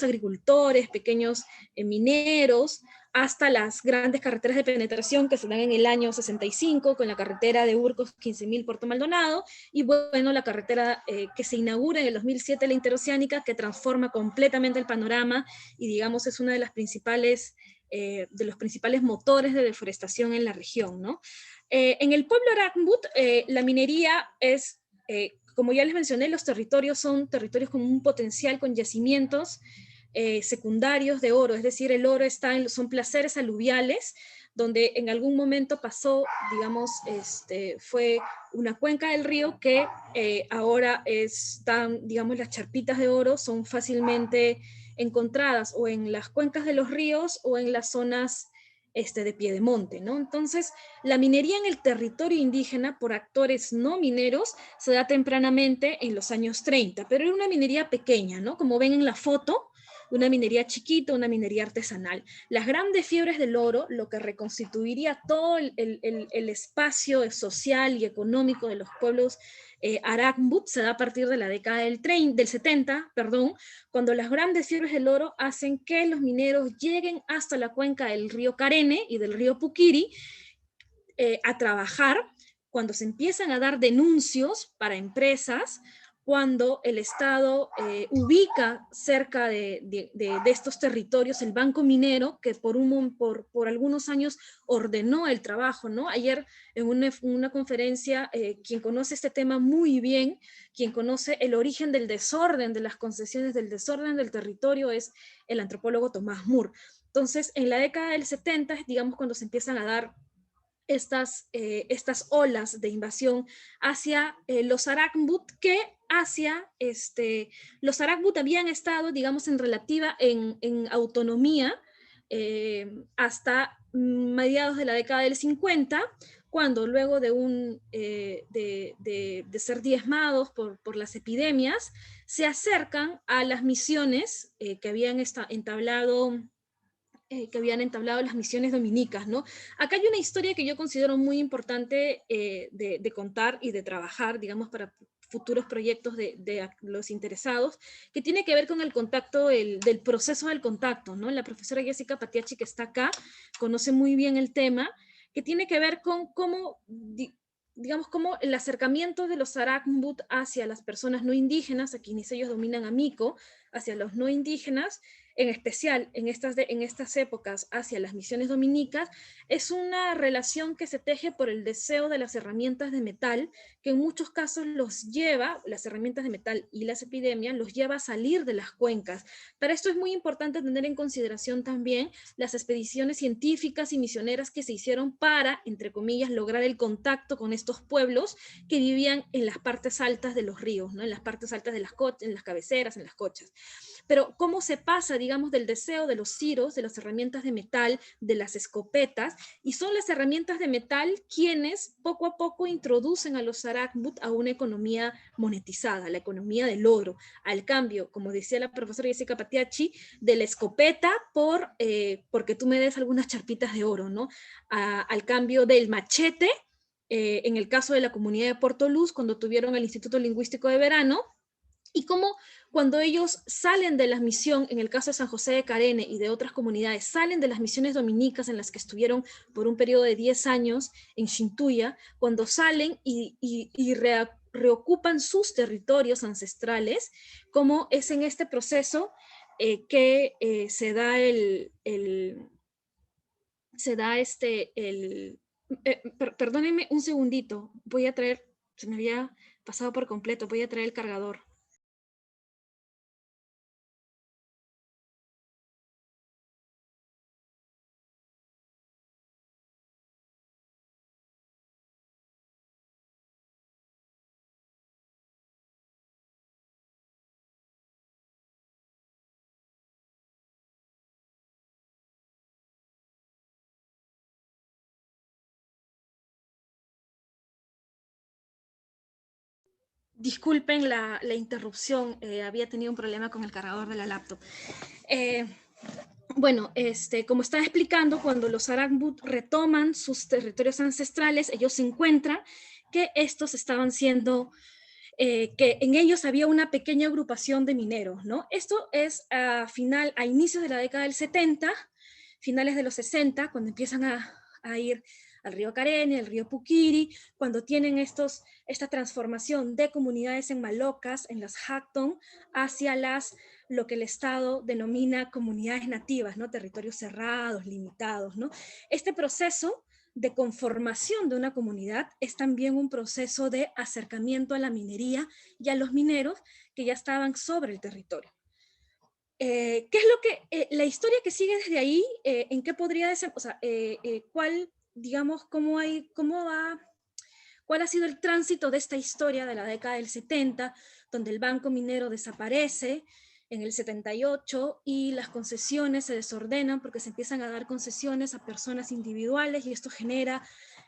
agricultores, pequeños mineros, hasta las grandes carreteras de penetración que se dan en el año 65, con la carretera de Urcos 15.000 Puerto Maldonado, y bueno, la carretera que se inaugura en el 2007, la interoceánica, que transforma completamente el panorama, y digamos es una de los principales motores de deforestación en la región, ¿no? En el pueblo Arakmut, la minería es, como ya les mencioné, los territorios son territorios con un potencial, con yacimientos secundarios de oro, es decir, el oro son placeres aluviales, donde en algún momento pasó, digamos, fue una cuenca del río que ahora están, digamos, las charpitas de oro son fácilmente encontradas o en las cuencas de los ríos o en las zonas de piedemonte, ¿no? Entonces, la minería en el territorio indígena por actores no mineros se da tempranamente en los años 30, pero era una minería pequeña, ¿no? Como ven en la foto, una minería chiquita, una minería artesanal. Las grandes fiebres del oro, lo que reconstituiría todo el espacio social y económico de los pueblos Arakmut, se da a partir de la década del 70, perdón, cuando las grandes fiebres del oro hacen que los mineros lleguen hasta la cuenca del río Carene y del río Puquiri a trabajar, cuando se empiezan a dar denuncios para empresas, cuando el Estado ubica cerca de estos territorios el Banco Minero, que por algunos años ordenó el trabajo, ¿no? Ayer en una conferencia, quien conoce este tema muy bien, quien conoce el origen del desorden de las concesiones, del desorden del territorio, es el antropólogo Tomás Moore. Entonces, en la década del 70, digamos, cuando se empiezan a dar estas olas de invasión hacia los Arakmut, que los Arakmut habían estado, digamos, en autonomía hasta mediados de la década del 50, cuando luego de ser diezmados por las epidemias, se acercan a las misiones que habían entablado las misiones dominicas, ¿no? Acá hay una historia que yo considero muy importante de contar y de trabajar, digamos, para futuros proyectos de los interesados, que tiene que ver con el contacto, del proceso del contacto, ¿no? La profesora Jessica Patiachi, que está acá, conoce muy bien el tema, que tiene que ver con cómo, digamos, cómo el acercamiento de los Arakmut hacia las personas no indígenas, a quienes ellos dominan a Mico, hacia los no indígenas, en especial en estas épocas hacia las misiones dominicas, es una relación que se teje por el deseo de las herramientas de metal, que en muchos casos las herramientas de metal y las epidemias, los lleva a salir de las cuencas. Para esto es muy importante tener en consideración también las expediciones científicas y misioneras que se hicieron para, entre comillas, lograr el contacto con estos pueblos que vivían en las partes altas de los ríos, ¿no? En las partes altas de en las cabeceras, en las cochas. Pero cómo se pasa, digamos, del deseo de los ciros, de las herramientas de metal, de las escopetas, y son las herramientas de metal quienes poco a poco introducen a los Arakbut a una economía monetizada, la economía del oro, al cambio, como decía la profesora Jessica Patiachi, de la escopeta porque tú me des algunas charpitas de oro, ¿no? Al cambio del machete, en el caso de la comunidad de Puerto Luz, cuando tuvieron el Instituto Lingüístico de Verano, y cómo cuando ellos salen de la misión, en el caso de San José de Carene y de otras comunidades, salen de las misiones dominicas en las que estuvieron por un periodo de 10 años en Shintuya, cuando salen y reocupan sus territorios ancestrales, como es en este proceso que se da perdónenme un segundito, voy a traer, se me había pasado por completo, voy a traer el cargador. Disculpen la interrupción, había tenido un problema con el cargador de la laptop. Bueno, como estaba explicando, cuando los Arakbut retoman sus territorios ancestrales, ellos se encuentran que estos estaban siendo, que en ellos había una pequeña agrupación de mineros, ¿no? Esto es a inicios de la década del 70, finales de los 60, cuando empiezan a ir al río Carene, al río Puquiri, cuando tienen esta transformación de comunidades en malocas, en las Hackton, hacia lo que el Estado denomina comunidades nativas, ¿no? Territorios cerrados, limitados, ¿no? Este proceso de conformación de una comunidad es también un proceso de acercamiento a la minería y a los mineros que ya estaban sobre el territorio. ¿Qué es lo que, la historia que sigue desde ahí, en qué podría ser, o sea, cuál, digamos, cuál ha sido el tránsito de esta historia de la década del 70, donde el Banco Minero desaparece en el 78 y las concesiones se desordenan porque se empiezan a dar concesiones a personas individuales y esto genera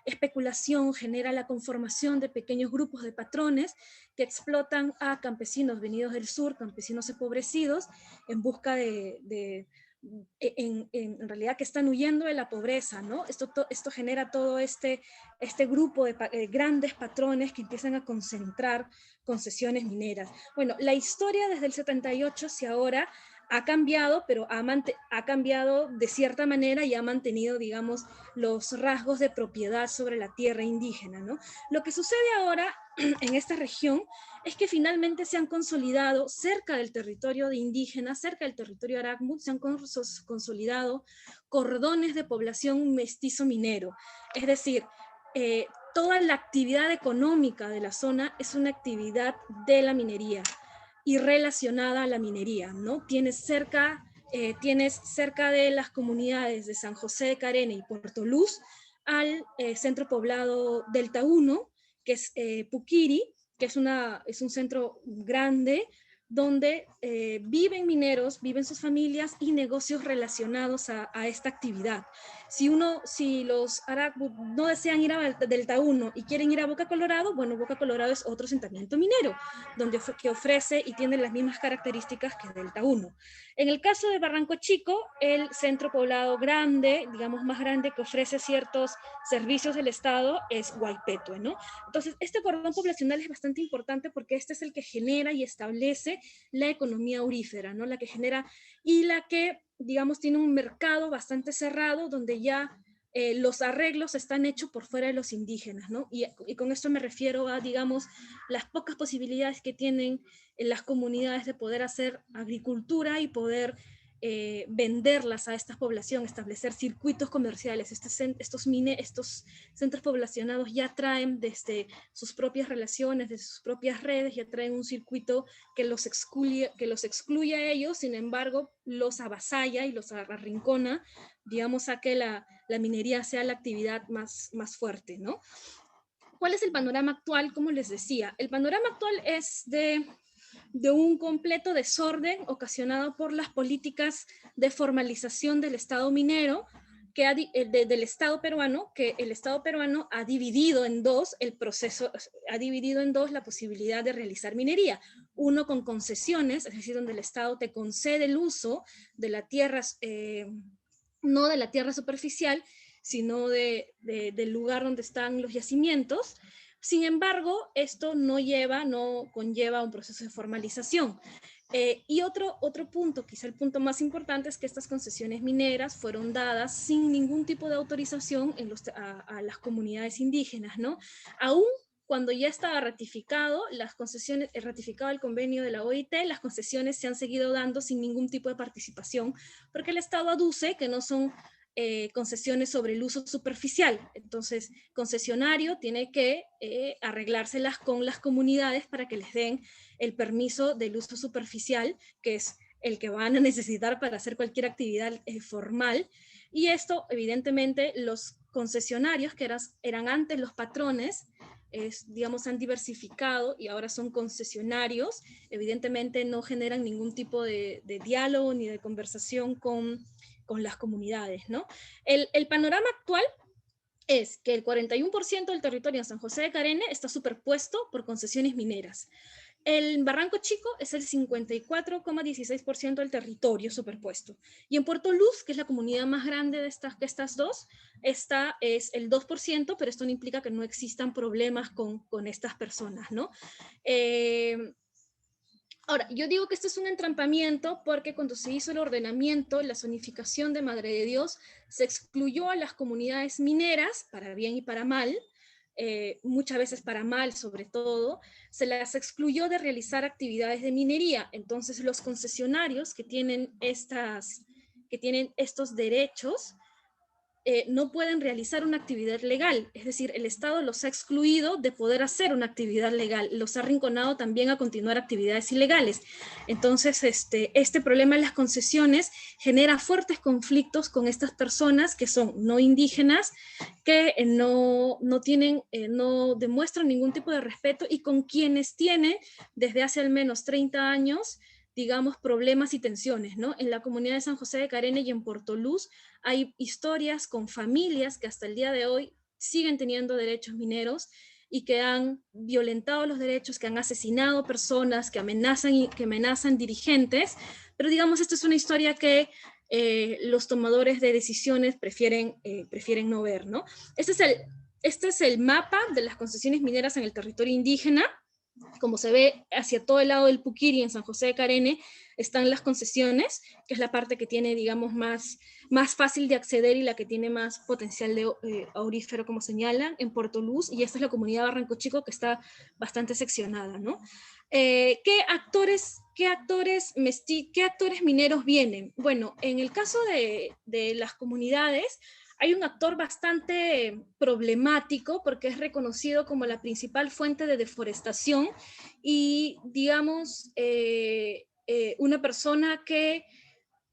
especulación, genera la conformación de pequeños grupos de patrones que explotan a campesinos venidos del sur, campesinos empobrecidos, en busca en realidad que están huyendo de la pobreza, ¿no? Esto genera todo este grupo de grandes patrones que empiezan a concentrar concesiones mineras. Bueno, la historia desde el 78 hacia ahora ha cambiado, pero ha cambiado de cierta manera y ha mantenido, digamos, los rasgos de propiedad sobre la tierra indígena, ¿no? Lo que sucede ahora en esta región es que finalmente se han consolidado cerca del territorio de indígenas, cerca del territorio Arakbut, se han consolidado cordones de población mestizo minero. Es decir, toda la actividad económica de la zona es una actividad de la minería y relacionada a la minería, ¿no? Tienes cerca de las comunidades de San José de Carene y Puerto Luz al centro poblado Delta 1, que es Puquiri, que es un centro grande donde viven mineros, viven sus familias y negocios relacionados a esta actividad. Si los Arakbut no desean ir a Delta 1 y quieren ir a Boca Colorado, bueno, Boca Colorado es otro asentamiento minero, que ofrece y tiene las mismas características que Delta 1. En el caso de Barranco Chico, el centro poblado grande, digamos más grande, que ofrece ciertos servicios del Estado es Guaypetue, ¿no? Entonces, este cordón poblacional es bastante importante porque este es el que genera y establece la economía aurífera, ¿no? La que genera y la que, digamos, tiene un mercado bastante cerrado donde ya los arreglos están hechos por fuera de los indígenas, ¿no? Y con esto me refiero a, digamos, las pocas posibilidades que tienen las comunidades de poder hacer agricultura y poder venderlas a esta población, establecer circuitos comerciales. Estos centros poblacionados ya traen desde sus propias relaciones, desde sus propias redes, ya traen un circuito que los excluye a ellos, sin embargo, los avasalla y los arrincona, digamos, a que la minería sea la actividad más fuerte, ¿no? ¿Cuál es el panorama actual? Como les decía, el panorama actual es de un completo desorden ocasionado por las políticas de formalización del Estado minero, del Estado peruano, que el Estado peruano ha dividido en dos el proceso, ha dividido en dos la posibilidad de realizar minería. Uno con concesiones, es decir, donde el Estado te concede el uso de la tierra, no de la tierra superficial, sino del lugar donde están los yacimientos. Sin embargo, esto no conlleva un proceso de formalización. Y otro punto, quizá el punto más importante, es que estas concesiones mineras fueron dadas sin ningún tipo de autorización a las comunidades indígenas, ¿no? Aún cuando ya estaba ratificado ratificado el convenio de la OIT, las concesiones se han seguido dando sin ningún tipo de participación, porque el Estado aduce que no son concesiones sobre el uso superficial. Entonces, concesionario tiene que arreglárselas con las comunidades para que les den el permiso del uso superficial, que es el que van a necesitar para hacer cualquier actividad formal. Y esto, evidentemente, los concesionarios, que eran antes los patrones, digamos, han diversificado y ahora son concesionarios, evidentemente no generan ningún tipo de diálogo ni de conversación con las comunidades, ¿no? El panorama actual es que el 41% del territorio en San José de Carene está superpuesto por concesiones mineras. El Barranco Chico es el 54,16% del territorio superpuesto. Y en Puerto Luz, que es la comunidad más grande de estas dos, esta es el 2%, pero esto no implica que no existan problemas con estas personas, ¿no? Ahora, yo digo que esto es un entrampamiento porque cuando se hizo el ordenamiento, la zonificación de Madre de Dios, se excluyó a las comunidades mineras, para bien y para mal, muchas veces para mal sobre todo, se las excluyó de realizar actividades de minería. Entonces los concesionarios que tienen estos derechos, no pueden realizar una actividad legal, es decir, el Estado los ha excluido de poder hacer una actividad legal, los ha arrinconado también a continuar actividades ilegales. Entonces, este problema de las concesiones genera fuertes conflictos con estas personas que son no indígenas, que no demuestran ningún tipo de respeto y con quienes tienen desde hace al menos 30 años, digamos, problemas y tensiones, ¿no? En la comunidad de San José de Carene y en Puerto Luz hay historias con familias que hasta el día de hoy siguen teniendo derechos mineros y que han violentado los derechos, que han asesinado personas, que amenazan dirigentes, pero digamos, esta es una historia que los tomadores de decisiones prefieren no ver, ¿no? Este es el mapa de las concesiones mineras en el territorio indígena. Como se ve hacia todo el lado del Puquiri, en San José de Carene, están las concesiones, que es la parte que tiene, digamos, más fácil de acceder y la que tiene más potencial de aurífero, como señalan, en Puerto Luz, y esta es la comunidad Barranco Chico, que está bastante seccionada, ¿no? ¿Qué actores mineros vienen? Bueno, en el caso de las comunidades, hay un actor bastante problemático porque es reconocido como la principal fuente de deforestación y, digamos, una persona que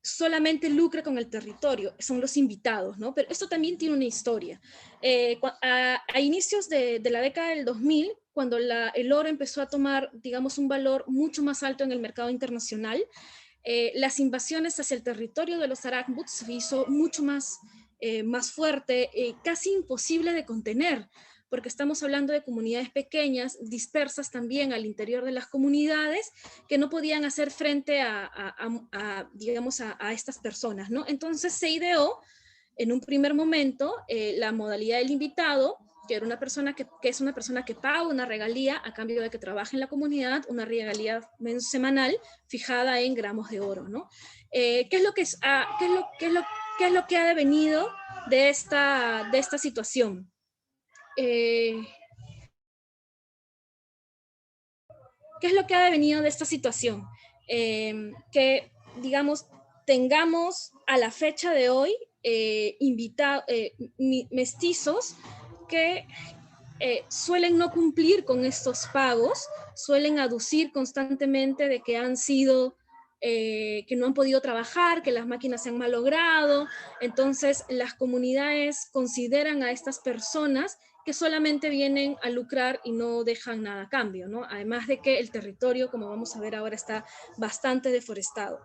solamente lucra con el territorio, son los invitados, ¿no? Pero esto también tiene una historia. A inicios de la década del 2000, cuando el oro empezó a tomar, digamos, un valor mucho más alto en el mercado internacional, las invasiones hacia el territorio de los Arakbuts se hizo mucho más fuerte, casi imposible de contener, porque estamos hablando de comunidades pequeñas, dispersas también al interior de las comunidades, que no podían hacer frente digamos, a estas personas, ¿no? Entonces se ideó en un primer momento la modalidad del invitado, que era una persona que es una persona que paga una regalía a cambio de que trabaje en la comunidad, una regalía semanal fijada en gramos de oro, ¿no? ¿Qué es lo ¿qué es lo que ha devenido de esta situación? ¿Qué es lo que ha devenido de esta situación? Que, digamos, tengamos a la fecha de hoy mestizos que suelen no cumplir con estos pagos, suelen aducir constantemente de que han sido, que no han podido trabajar, que las máquinas se han malogrado. Entonces las comunidades consideran a estas personas que solamente vienen a lucrar y no dejan nada a cambio, ¿no? Además de que el territorio, como vamos a ver ahora, está bastante deforestado.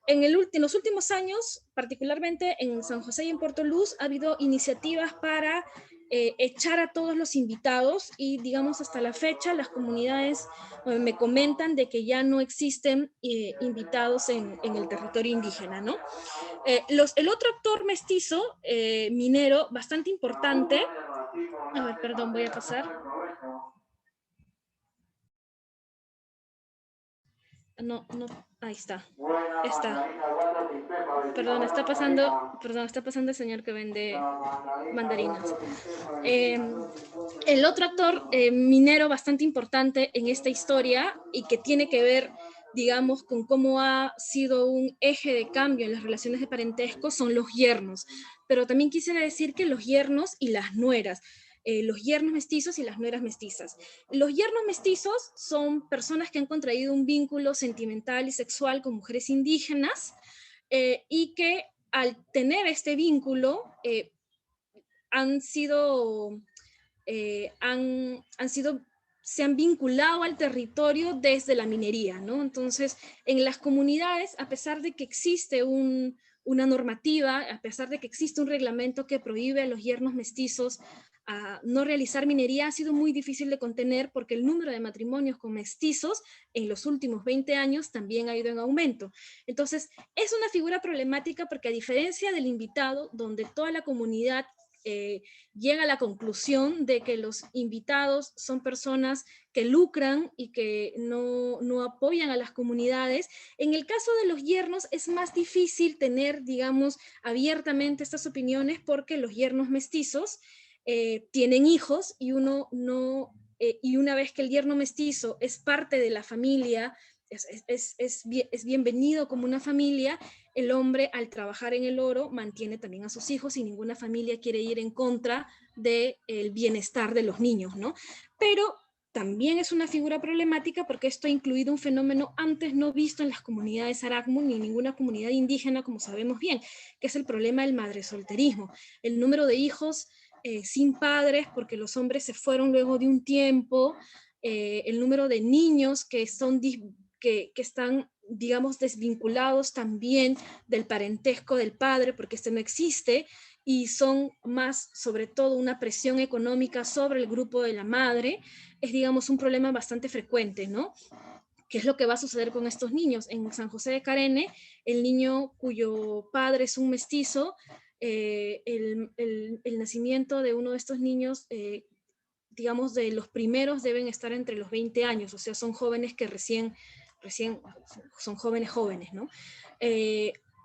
En los últimos años, particularmente en San José y en Puerto Luz, ha habido iniciativas para echar a todos los invitados y, digamos, hasta la fecha las comunidades me comentan de que ya no existen invitados en el territorio indígena, ¿no? El otro actor mestizo, minero, bastante importante, a ver, perdón, voy a pasar. No, ahí está. Perdón, está pasando el señor que vende mandarinas. El otro actor minero bastante importante en esta historia y que tiene que ver, digamos, con cómo ha sido un eje de cambio en las relaciones de parentesco son los yernos. Pero también quisiera decir que los yernos y las nueras, los yernos mestizos y las nueras mestizas. Los yernos mestizos son personas que han contraído un vínculo sentimental y sexual con mujeres indígenas y que al tener este vínculo se han vinculado al territorio desde la minería, ¿no? Entonces, en las comunidades, a pesar de que existe una normativa, a pesar de que existe un reglamento que prohíbe a los yernos mestizos a no realizar minería, ha sido muy difícil de contener porque el número de matrimonios con mestizos en los últimos 20 años también ha ido en aumento. Entonces, es una figura problemática porque a diferencia del invitado, donde toda la comunidad llega a la conclusión de que los invitados son personas que lucran y que no apoyan a las comunidades. En el caso de los yernos es más difícil tener, digamos, abiertamente estas opiniones porque los yernos mestizos tienen hijos y y una vez que el yerno mestizo es parte de la familia, es bienvenido como una familia, el hombre al trabajar en el oro mantiene también a sus hijos y ninguna familia quiere ir en contra del bienestar de los niños, ¿no? Pero también es una figura problemática porque esto ha incluido un fenómeno antes no visto en las comunidades Aracmu ni en ninguna comunidad indígena, como sabemos bien, que es el problema del madresolterismo. El número de hijos sin padres porque los hombres se fueron luego de un tiempo, el número de niños que están, digamos, desvinculados también del parentesco del padre, porque este no existe, y son más, sobre todo, una presión económica sobre el grupo de la madre, es, digamos, un problema bastante frecuente, ¿no? ¿Qué es lo que va a suceder con estos niños? En San José de Carene, el niño cuyo padre es un mestizo, el nacimiento de uno de estos niños digamos, de los primeros deben estar entre los 20 años, o sea, son jóvenes que recién son jóvenes, ¿no?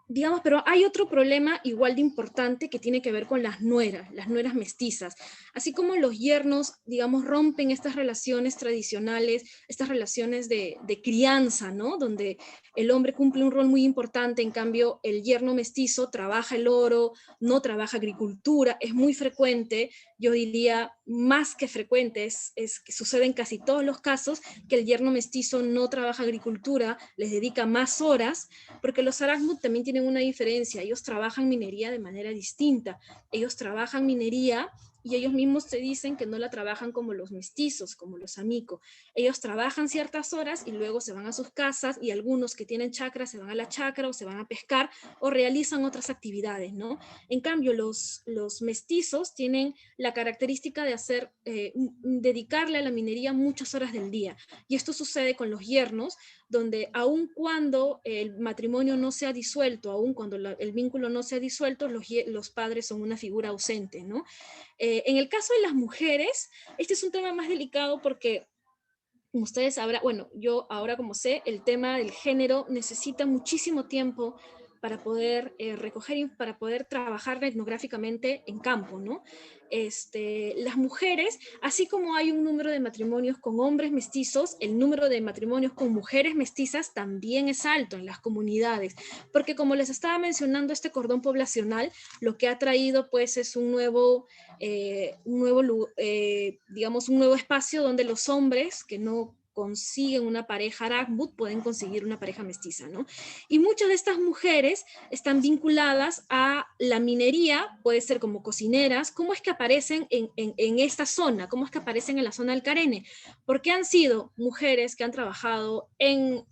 Digamos, pero hay otro problema igual de importante que tiene que ver con las nueras mestizas. Así como los yernos, digamos, rompen estas relaciones tradicionales, estas relaciones de crianza, ¿no? Donde el hombre cumple un rol muy importante, en cambio el yerno mestizo trabaja el oro, no trabaja agricultura, es muy frecuente, yo diría más que frecuente, es que sucede en casi todos los casos que el yerno mestizo no trabaja agricultura, les dedica más horas, porque los Aracmut también tienen una diferencia, ellos trabajan minería de manera distinta, ellos trabajan minería y ellos mismos te dicen que no la trabajan como los mestizos, como los amico. Ellos trabajan ciertas horas y luego se van a sus casas y algunos que tienen chacra se van a la chacra o se van a pescar o realizan otras actividades, ¿no? En cambio, los mestizos tienen la característica de dedicarle a la minería muchas horas del día. Y esto sucede con los yernos, donde aun cuando el matrimonio no se ha disuelto, aun cuando el vínculo no se ha disuelto, los padres son una figura ausente, ¿no? En el caso de las mujeres, este es un tema más delicado porque, como ustedes sabrán, bueno, yo ahora como sé, el tema del género necesita muchísimo tiempo para poder recoger, para poder trabajar etnográficamente en campo, ¿no? Las mujeres, así como hay un número de matrimonios con hombres mestizos, el número de matrimonios con mujeres mestizas también es alto en las comunidades, porque como les estaba mencionando, este cordón poblacional lo que ha traído pues es digamos, un nuevo espacio donde los hombres que no consiguen una pareja Aragbut pueden conseguir una pareja mestiza, ¿no? Y muchas de estas mujeres están vinculadas a la minería, puede ser como cocineras. ¿Cómo es que aparecen en esta zona? ¿Cómo es que aparecen en la zona del Carene? Porque han sido mujeres que han trabajado en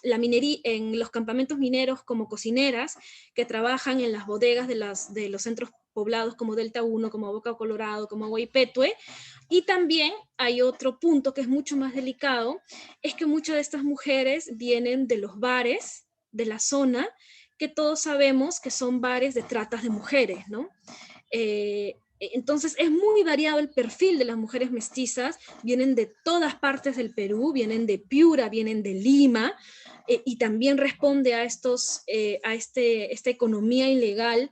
la minería, en los campamentos mineros como cocineras, que trabajan en las bodegas de los centros poblados como Delta 1, como Boca Colorado, como Guaypetue. Y también hay otro punto que es mucho más delicado, es que muchas de estas mujeres vienen de los bares de la zona, que todos sabemos que son bares de tratas de mujeres, ¿no? Entonces es muy variado el perfil de las mujeres mestizas, vienen de todas partes del Perú, vienen de Piura, vienen de Lima, y también responde a esta economía ilegal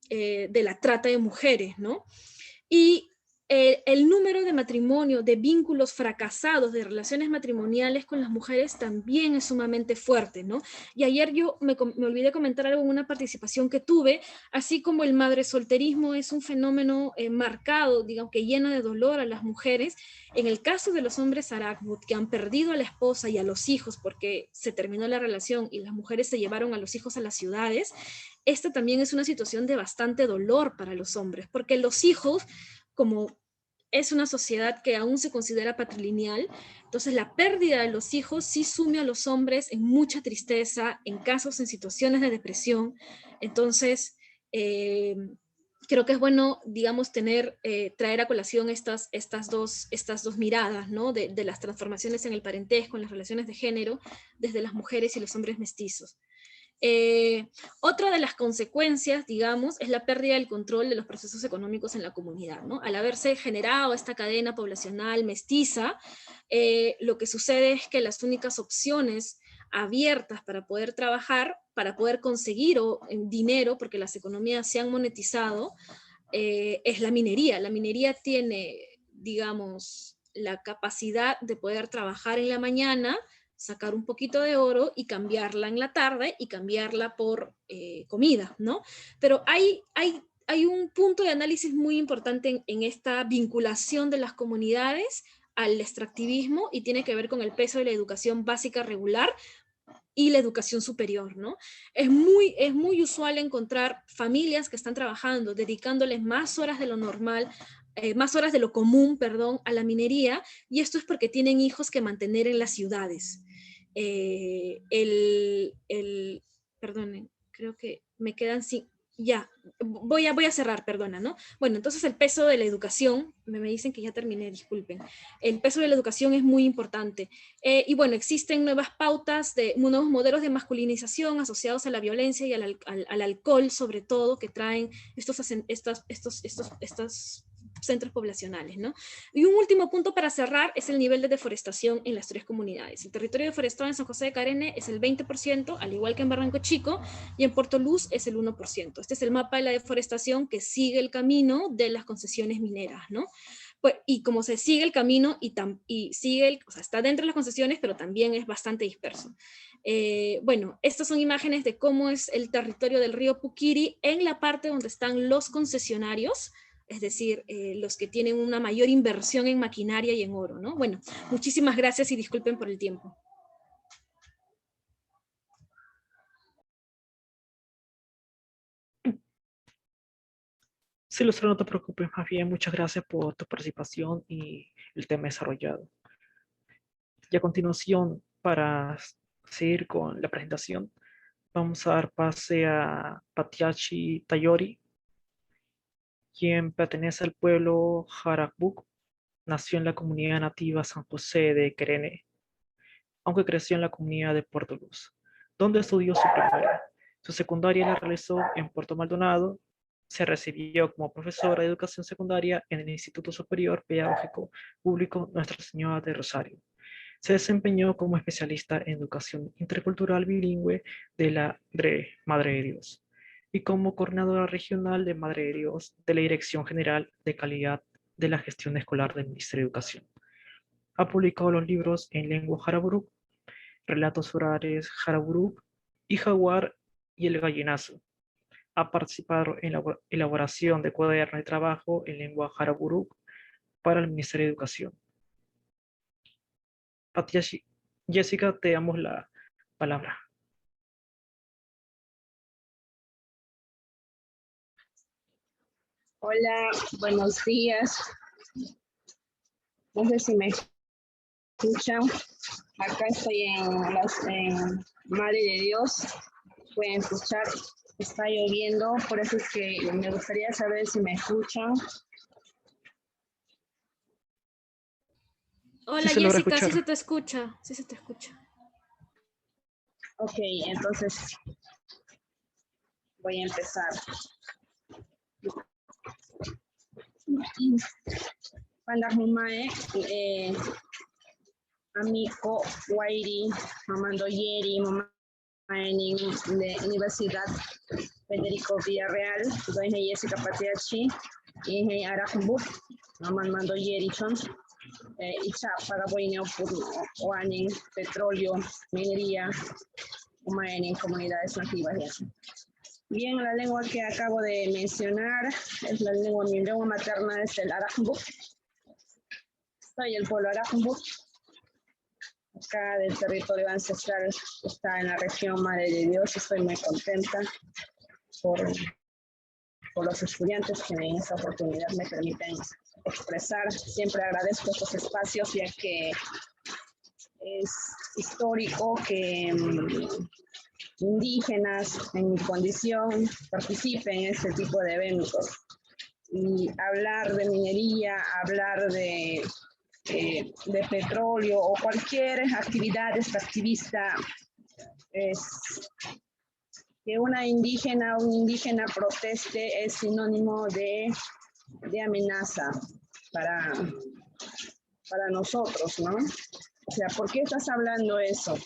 de la trata de mujeres, ¿no? Y el número de matrimonio, de vínculos fracasados, de relaciones matrimoniales con las mujeres también es sumamente fuerte, ¿no? Y ayer yo me olvidé comentar algo en una participación que tuve, así como el madresolterismo es un fenómeno marcado, digamos, que llena de dolor a las mujeres. En el caso de los hombres Aragbut, que han perdido a la esposa y a los hijos porque se terminó la relación y las mujeres se llevaron a los hijos a las ciudades, esta también es una situación de bastante dolor para los hombres, porque los hijos, como es una sociedad que aún se considera patrilineal, entonces la pérdida de los hijos sí sume a los hombres en mucha tristeza, en casos, en situaciones de depresión. Entonces, creo que es bueno, digamos, traer a colación estas dos miradas, ¿no? De las transformaciones en el parentesco, en las relaciones de género, desde las mujeres y los hombres mestizos. Otra de las consecuencias, digamos, es la pérdida del control de los procesos económicos en la comunidad, ¿no? Al haberse generado esta cadena poblacional mestiza, lo que sucede es que las únicas opciones abiertas para poder trabajar, para poder conseguir dinero, porque las economías se han monetizado, es la minería. La minería tiene, digamos, la capacidad de poder trabajar en la mañana, sacar un poquito de oro y cambiarla en la tarde y cambiarla por comida, ¿no? Pero hay un punto de análisis muy importante en esta vinculación de las comunidades al extractivismo y tiene que ver con el peso de la educación básica regular y la educación superior, ¿no? Es muy usual encontrar familias que están trabajando, dedicándoles más horas de lo normal, más horas de lo común, perdón, a la minería, y esto es porque tienen hijos que mantener en las ciudades. Perdonen, creo que me quedan sin, ya, voy a cerrar, perdona, ¿no? Bueno, entonces el peso de la educación, me dicen que ya terminé, disculpen, el peso de la educación es muy importante. Y bueno, existen nuevas pautas, nuevos modelos de masculinización asociados a la violencia y al alcohol, sobre todo, que traen estos centros poblacionales, ¿no? Y un último punto para cerrar es el nivel de deforestación en las tres comunidades. El territorio deforestado en San José de Carene es el 20%, al igual que en Barranco Chico, y en Puerto Luz es el 1%. Este es el mapa de la deforestación que sigue el camino de las concesiones mineras, ¿no? Pues, y como se sigue el camino y sigue, o sea, está dentro de las concesiones, pero también es bastante disperso. Bueno, estas son imágenes de cómo es el territorio del río Puquiri en la parte donde están los concesionarios, es decir, los que tienen una mayor inversión en maquinaria y en oro, ¿no? Bueno, muchísimas gracias y disculpen por el tiempo. Sí, Lucero, no te preocupes, más bien muchas gracias por tu participación y el tema desarrollado. Y a continuación, para seguir con la presentación, vamos a dar pase a Patiachi Tayori, quien pertenece al pueblo Jarabuk. Nació en la comunidad nativa San José de Querene, aunque creció en la comunidad de Puerto Luz, donde estudió su primaria. Su secundaria la realizó en Puerto Maldonado. Se recibió como profesora de educación secundaria en el Instituto Superior Pedagógico Público Nuestra Señora de Rosario. Se desempeñó como especialista en educación intercultural bilingüe de la Madre de Dios y como coordinadora regional de Madre de Dios de la Dirección General de Calidad de la Gestión Escolar del Ministerio de Educación. Ha publicado los libros en lengua jaraburú, Relatos orales jaraburú y Jaguar y el Gallinazo. Ha participado en la elaboración de cuadernos de trabajo en lengua jaraburú para el Ministerio de Educación. Jessica, te damos la palabra. Hola, buenos días. No sé si me escuchan. Acá estoy en Madre de Dios. Pueden escuchar. Está lloviendo, por eso es que me gustaría saber si me escuchan. Hola se logra Jessica, sí escuchar. se te escucha, sí se te escucha. Ok, entonces voy a empezar. Pandajumae, amigo Wairi, Mamando Yeri, mamá de Universidad Federico Villarreal, doña Jessica Patriachi, y Aracumbu, Mamando Yeri Chon, Icha Paraguayo, Oanin, petróleo, minería, en comunidades nativas. Bien, la lengua que acabo de mencionar es mi lengua materna es el Aracumbu. Soy el pueblo Aracumbu. Acá del territorio ancestral está en la región Madre de Dios. Estoy muy contenta por los estudiantes que en esta oportunidad me permiten expresar. Siempre agradezco estos espacios ya que es histórico que indígenas en mi condición participen en este tipo de eventos. Y hablar de minería, hablar de petróleo o cualquier actividad extractivista es que una indígena o un indígena proteste es sinónimo de amenaza para nosotros, ¿no? O sea, ¿por qué estás hablando eso?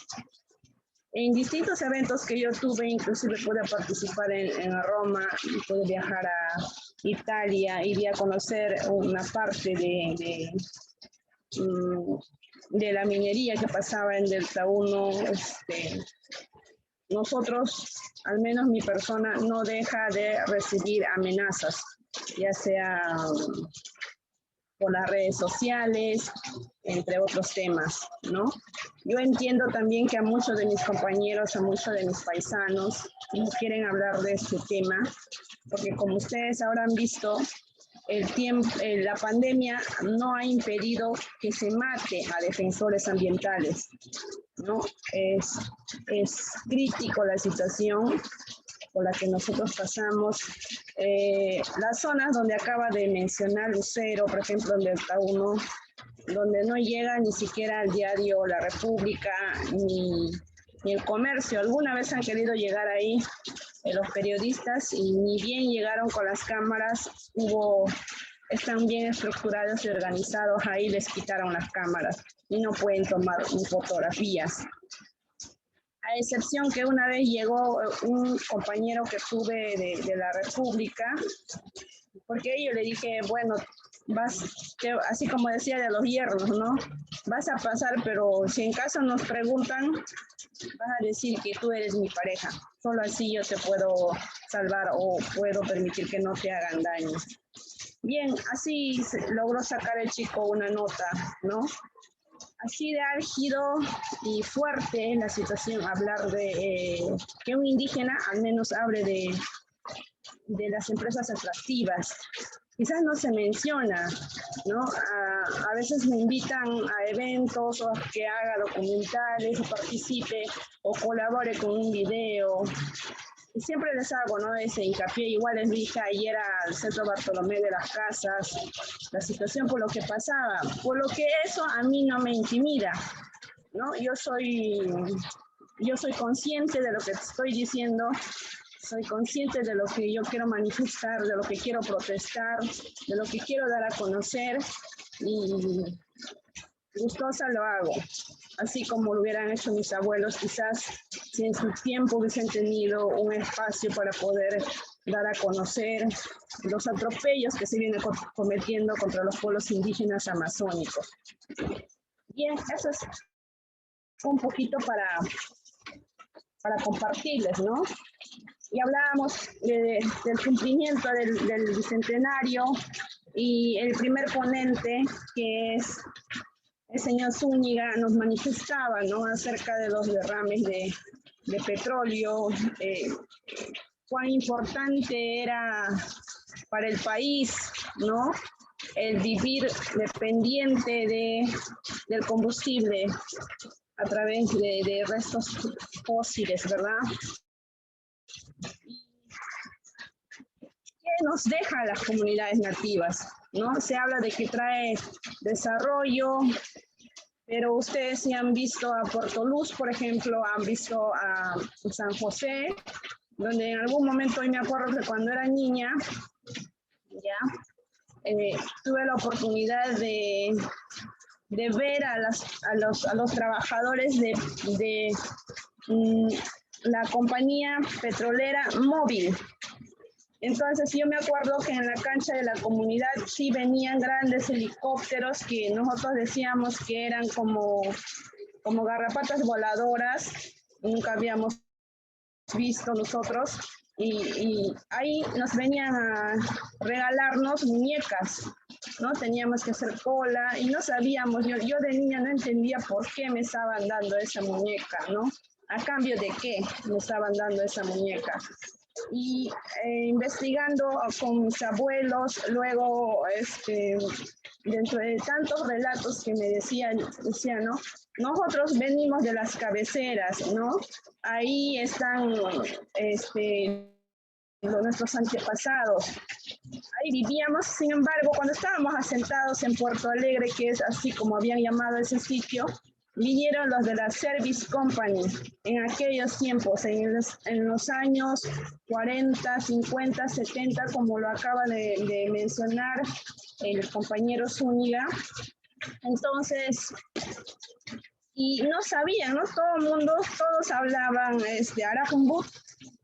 En distintos eventos que yo tuve, inclusive pude participar en Roma, pude viajar a Italia y a conocer una parte de la minería que pasaba en Delta 1. Nosotros, al menos mi persona, no deja de recibir amenazas, ya sea por las redes sociales, entre otros temas, ¿no? Yo entiendo también que a muchos de mis compañeros, a muchos de mis paisanos, no quieren hablar de este tema, porque como ustedes ahora han visto, la pandemia no ha impedido que se mate a defensores ambientales, ¿no? Es crítico la situación por la que nosotros pasamos. Las zonas donde acaba de mencionar Lucero, por ejemplo, en Delta 1, donde no llega ni siquiera el diario La República, ni el comercio. Alguna vez han querido llegar ahí los periodistas y ni bien llegaron con las cámaras, están bien estructurados y organizados, ahí les quitaron las cámaras y no pueden tomar ni fotografías. A excepción que una vez llegó un compañero que tuve de la República, porque yo le dije, bueno, así como decía de los hierros, ¿no? Vas a pasar, pero si en caso nos preguntan, vas a decir que tú eres mi pareja. Solo así yo te puedo salvar o puedo permitir que no te hagan daño. Bien, así logró sacar el chico una nota, ¿no? Así de álgido y fuerte la situación, hablar de que un indígena al menos hable de las empresas extractivas. Quizás no se menciona, ¿no? A veces me invitan a eventos o a que haga documentales o participe o colabore con un video. Y siempre les hago, ¿no? Ese hincapié. Igual les dije ayer al Centro Bartolomé de las Casas la situación por lo que pasaba. Por lo que eso a mí no me intimida, ¿no? Yo soy consciente de lo que estoy diciendo. Soy consciente de lo que yo quiero manifestar, de lo que quiero protestar, de lo que quiero dar a conocer y gustosa lo hago. así como lo hubieran hecho mis abuelos, quizás si en su tiempo hubiesen tenido un espacio para poder dar a conocer los atropellos que se vienen cometiendo contra los pueblos indígenas amazónicos. Bien, eso es un poquito para compartirles, ¿no? Y hablábamos del cumplimiento del bicentenario, y el primer ponente, que es el señor Zúñiga, nos manifestaba, ¿no?, acerca de los derrames de petróleo, cuán importante era para el país, ¿no?, el vivir dependiente del combustible a través de restos fósiles, ¿verdad? ¿Qué nos deja a las comunidades nativas? ¿No? Se habla de que trae desarrollo, pero ustedes sí han visto a Puerto Luz, por ejemplo, han visto a San José, donde en algún momento, hoy me acuerdo que cuando era niña, tuve la oportunidad de ver a los trabajadores de la compañía petrolera Móvil. Entonces yo me acuerdo que en la cancha de la comunidad sí venían grandes helicópteros que nosotros decíamos que eran como garrapatas voladoras, nunca habíamos visto nosotros, y ahí nos venían a regalarnos muñecas, ¿no? Teníamos que hacer cola y no sabíamos, yo de niña no entendía por qué me estaban dando esa muñeca, ¿no? ¿A cambio de qué me estaban dando esa muñeca? Y investigando con mis abuelos, luego dentro de tantos relatos que me decían, ¿no? Nosotros venimos de las cabeceras, ¿no? Ahí están nuestros antepasados. Ahí vivíamos, sin embargo, cuando estábamos asentados en Puerto Alegre, que es así como habían llamado ese sitio, vinieron los de la Service Company en aquellos tiempos, en los años 40, 50, 70, como lo acaba de mencionar el compañero Zúñiga. Entonces, y no sabían, ¿no? Todo el mundo, todos hablaban Arajumbu.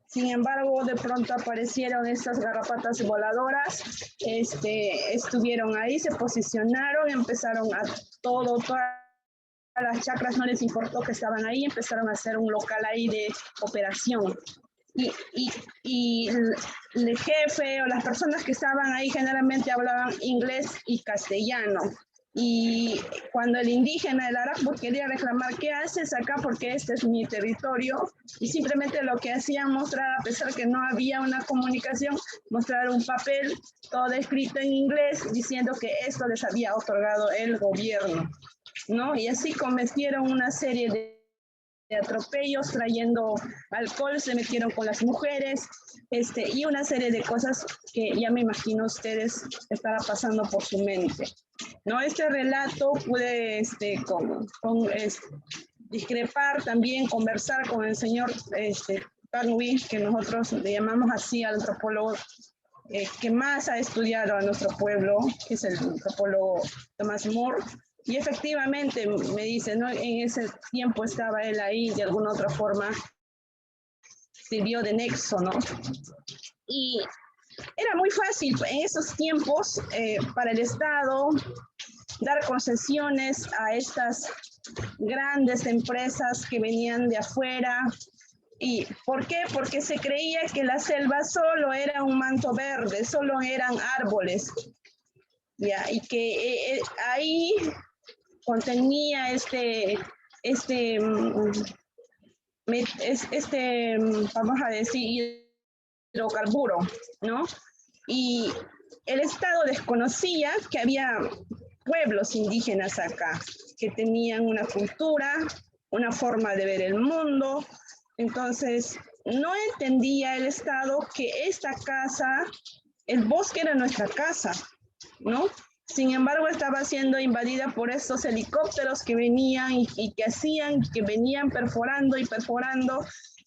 Sin embargo, de pronto aparecieron estas garrapatas voladoras, estuvieron ahí, se posicionaron, empezaron a todas las chacras no les importó que estaban ahí, empezaron a hacer un local ahí de operación. Y el jefe o las personas que estaban ahí generalmente hablaban inglés y castellano. Y cuando el indígena, el Arajbu, quería reclamar, ¿qué haces acá? Porque este es mi territorio. Y simplemente lo que hacían mostrar, a pesar que no había una comunicación, mostrar un papel todo escrito en inglés diciendo que esto les había otorgado el gobierno, ¿no? Y así cometieron una serie de atropellos, trayendo alcohol, se metieron con las mujeres, y una serie de cosas que ya me imagino ustedes estará pasando por su mente, ¿no? Este relato pude discrepar también, conversar con el señor Tanwi, que nosotros le llamamos así al antropólogo que más ha estudiado a nuestro pueblo, que es el antropólogo Thomas Moore. Y efectivamente me dice, ¿no? En ese tiempo estaba él ahí, de alguna otra forma sirvió de nexo, ¿no? Y era muy fácil en esos tiempos para el Estado dar concesiones a estas grandes empresas que venían de afuera. ¿Y por qué? Porque se creía que la selva solo era un manto verde, solo eran árboles, ¿ya? Y que ahí contenía vamos a decir, hidrocarburo, ¿no? Y el Estado desconocía que había pueblos indígenas acá, que tenían una cultura, una forma de ver el mundo. Entonces, no entendía el Estado que esta casa, el bosque era nuestra casa, ¿no? Sin embargo, estaba siendo invadida por estos helicópteros que venían y que hacían, que venían perforando y perforando,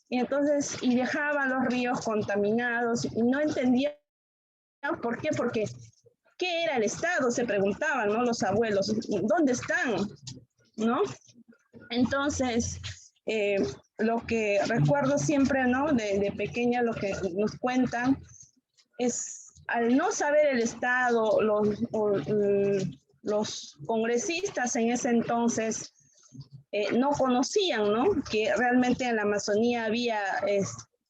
y entonces, y dejaban los ríos contaminados, y no entendían por qué, porque ¿qué era el Estado? Se preguntaban, ¿no? Los abuelos, ¿dónde están? ¿No? Entonces, lo que recuerdo siempre, ¿no? De pequeña, lo que nos cuentan es, al no saber el Estado, los congresistas en ese entonces no conocían, ¿no? Que realmente en la Amazonía había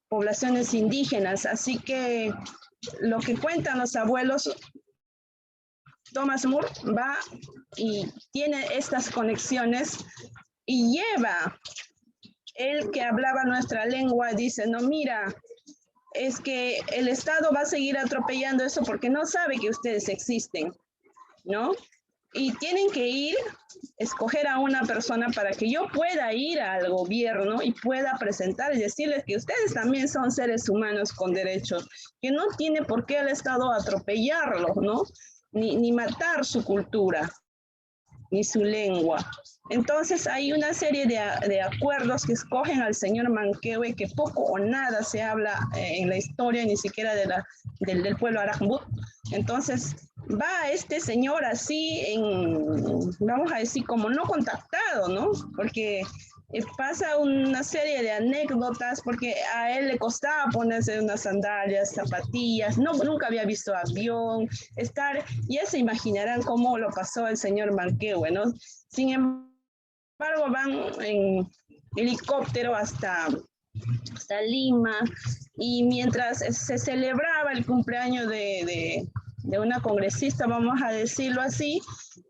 poblaciones indígenas, así que lo que cuentan los abuelos, Thomas Moore va y tiene estas conexiones y lleva, él que hablaba nuestra lengua, dice, no, mira, es que el Estado va a seguir atropellando eso porque no sabe que ustedes existen, ¿no? Y tienen que ir, escoger a una persona para que yo pueda ir al gobierno y pueda presentar y decirles que ustedes también son seres humanos con derechos, que no tiene por qué el Estado atropellarlos, ¿no? Ni matar su cultura, ni su lengua. Entonces hay una serie de acuerdos que escogen al señor Manquehue, que poco o nada se habla en la historia, ni siquiera del pueblo Arakmbut. Entonces va este señor así, vamos a decir, como no contactado, ¿no? Porque pasa una serie de anécdotas, porque a él le costaba ponerse unas sandalias, zapatillas, nunca había visto avión, ya se imaginarán cómo lo pasó el señor Manquehue, ¿no? Sin embargo, van en helicóptero hasta Lima, y mientras se celebraba el cumpleaños de una congresista, vamos a decirlo así,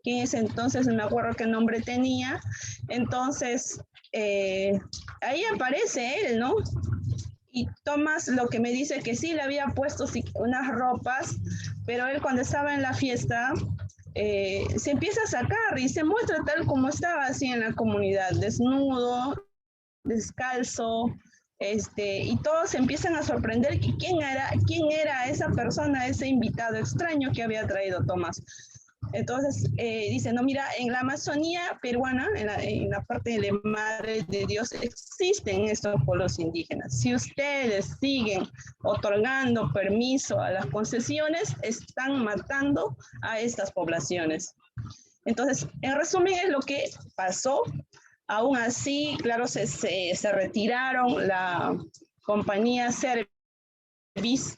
que en ese entonces no me acuerdo qué nombre tenía, entonces ahí aparece él, ¿no? Y Thomas lo que me dice que sí le había puesto unas ropas, pero él cuando estaba en la fiesta se empieza a sacar y se muestra tal como estaba así en la comunidad, desnudo, descalzo, y todos se empiezan a sorprender que quién era esa persona, ese invitado extraño que había traído Tomás. Entonces dice, no, mira, en la Amazonía peruana, en la parte de Madre de Dios, existen estos pueblos indígenas. Si ustedes siguen otorgando permiso a las concesiones, están matando a estas poblaciones. Entonces, en resumen, es lo que pasó. Aún así, claro, se retiraron la compañía Service.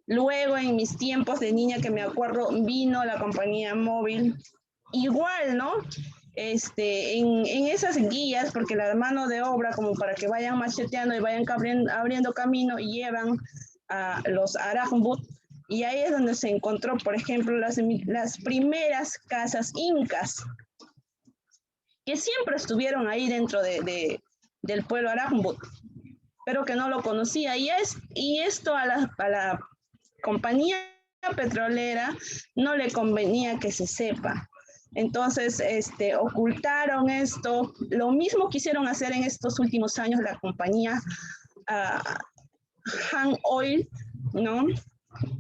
Luego, en mis tiempos de niña que me acuerdo, vino la compañía móvil. Igual, ¿no? En esas guías, porque la mano de obra, como para que vayan macheteando y vayan abriendo camino, y llevan a los Arakmbut. Y ahí es donde se encontró, por ejemplo, las primeras casas incas, que siempre estuvieron ahí dentro del pueblo Arakmbut, pero que no lo conocía. Y esto a la compañía petrolera no le convenía que se sepa. Entonces, ocultaron esto. Lo mismo quisieron hacer en estos últimos años la compañía Han Oil, ¿no?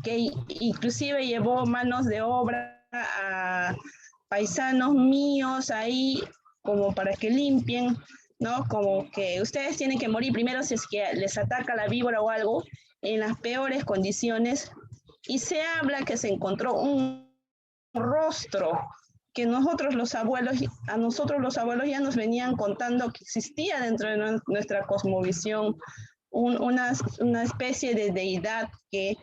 Que inclusive llevó manos de obra a paisanos míos ahí, como para que limpien, ¿no? Como que ustedes tienen que morir primero si es que les ataca la víbora o algo, en las peores condiciones. Y se habla que se encontró un rostro que a nosotros los abuelos ya nos venían contando que existía dentro de nuestra cosmovisión una especie de deidad que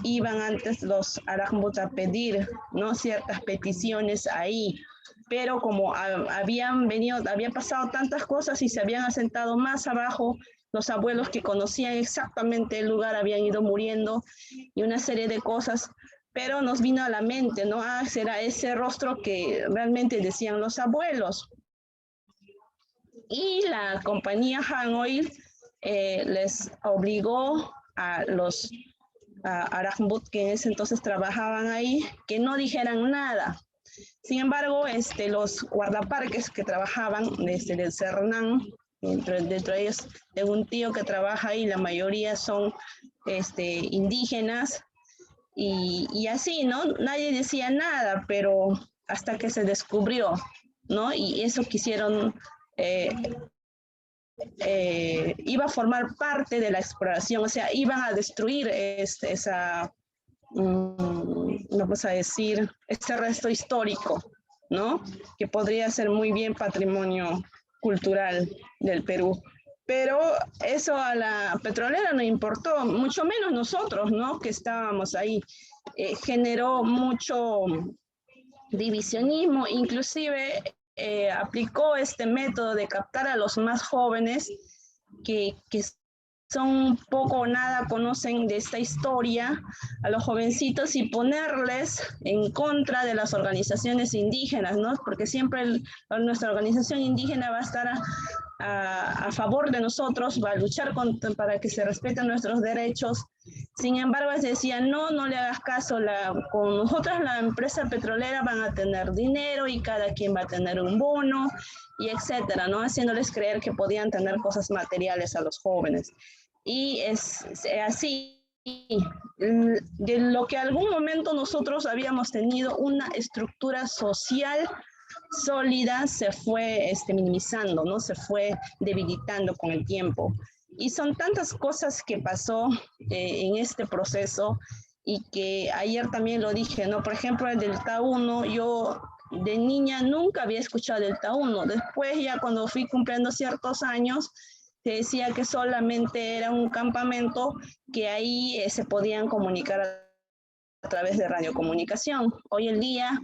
iban antes los Arakmbut a pedir, ¿no? Ciertas peticiones ahí, pero como habían pasado tantas cosas y se habían asentado más abajo, los abuelos que conocían exactamente el lugar habían ido muriendo y una serie de cosas, pero nos vino a la mente, ¿no? Será ese rostro que realmente decían los abuelos. Y la compañía Han Oil les obligó a los Arakmbut que en ese entonces trabajaban ahí, que no dijeran nada. Sin embargo, los guardaparques que trabajaban desde el Cernán, dentro de ellos tengo un tío que trabaja ahí, la mayoría son indígenas, y así, ¿no? Nadie decía nada, pero hasta que se descubrió, ¿no? Y eso quisieron, iba a formar parte de la exploración, o sea, iban a destruir vamos a decir, este resto histórico, ¿no? Que podría ser muy bien patrimonio cultural del Perú. Pero eso a la petrolera no importó, mucho menos nosotros, ¿no? Que estábamos ahí. Generó mucho divisionismo, inclusive aplicó este método de captar a los más jóvenes que son poco o nada conocen de esta historia, a los jovencitos, y ponerles en contra de las organizaciones indígenas, ¿no? Porque siempre nuestra organización indígena va a estar a favor de nosotros, va a luchar para que se respeten nuestros derechos. Sin embargo, decían, no le hagas caso, con nosotros la empresa petrolera van a tener dinero y cada quien va a tener un bono, y etcétera, ¿no? Haciéndoles creer que podían tener cosas materiales a los jóvenes. Y es así, de lo que algún momento nosotros habíamos tenido una estructura social sólida, se fue minimizando, ¿no? Se fue debilitando con el tiempo. Y son tantas cosas que pasó en este proceso, y que ayer también lo dije, ¿no? Por ejemplo, el del Tahuno, yo de niña nunca había escuchado del Tahuno. Después, ya cuando fui cumpliendo ciertos años, te decía que solamente era un campamento que ahí se podían comunicar a través de radiocomunicación. Hoy en día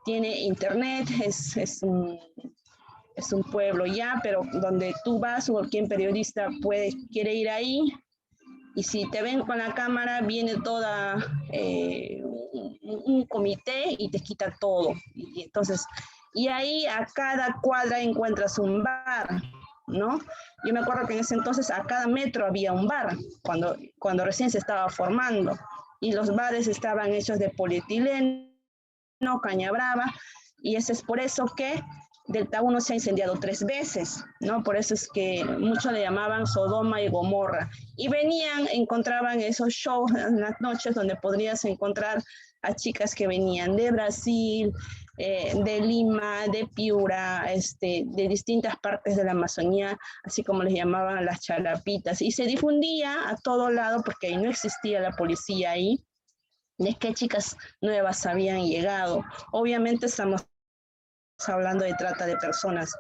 tiene internet, es un pueblo ya, pero donde tú vas, cualquier periodista quiere ir ahí, y si te ven con la cámara, viene toda un comité y te quita todo. Y entonces, y ahí a cada cuadra encuentras un bar, ¿no? Yo me acuerdo que en ese entonces a cada metro había un bar, cuando recién se estaba formando, y los bares estaban hechos de polietileno, caña brava, y eso es por eso que del Tahuno se ha incendiado 3 veces, ¿no? Por eso es que muchos le llamaban Sodoma y Gomorra. Y encontraban esos shows en las noches donde podrías encontrar a chicas que venían de Brasil, de Lima, de Piura, de distintas partes de la Amazonía, así como les llamaban las chalapitas. Y se difundía a todo lado, porque ahí no existía la policía ahí, de qué chicas nuevas habían llegado. Obviamente estamos hablando de trata de personas,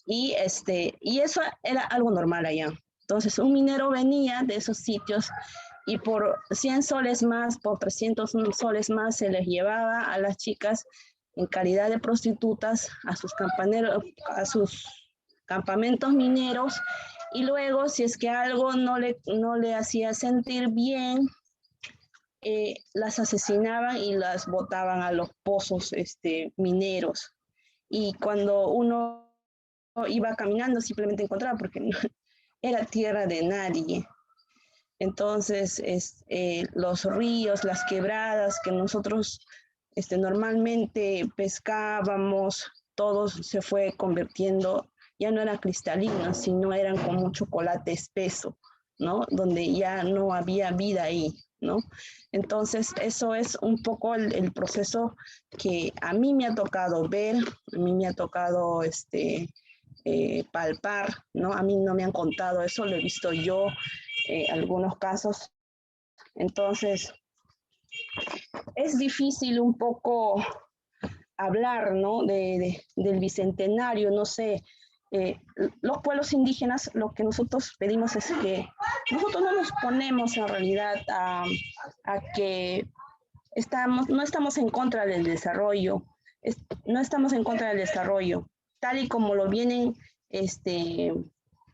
y eso era algo normal allá. Entonces un minero venía de esos sitios, y por 100 soles más, por 300 soles más, se les llevaba a las chicas en calidad de prostitutas a sus campamentos mineros, y luego, si es que algo no le hacía sentir bien, las asesinaban y las botaban a los pozos mineros. Y cuando uno iba caminando, simplemente encontraba, porque no, era tierra de nadie. Entonces, los ríos, las quebradas que nosotros normalmente pescábamos, todo se fue convirtiendo, ya no eran cristalinos, sino eran como un chocolate espeso, ¿no? Donde ya no había vida ahí, ¿no? Entonces, eso es un poco el proceso que a mí me ha tocado ver, a mí me ha tocado palpar, ¿no? A mí no me han contado eso, lo he visto yo, algunos casos. Entonces, es difícil un poco hablar, ¿no? Del bicentenario, no sé. Los pueblos indígenas, lo que nosotros pedimos es que nosotros no nos ponemos en realidad a que no estamos en contra del desarrollo, no estamos en contra del desarrollo, tal y como lo vienen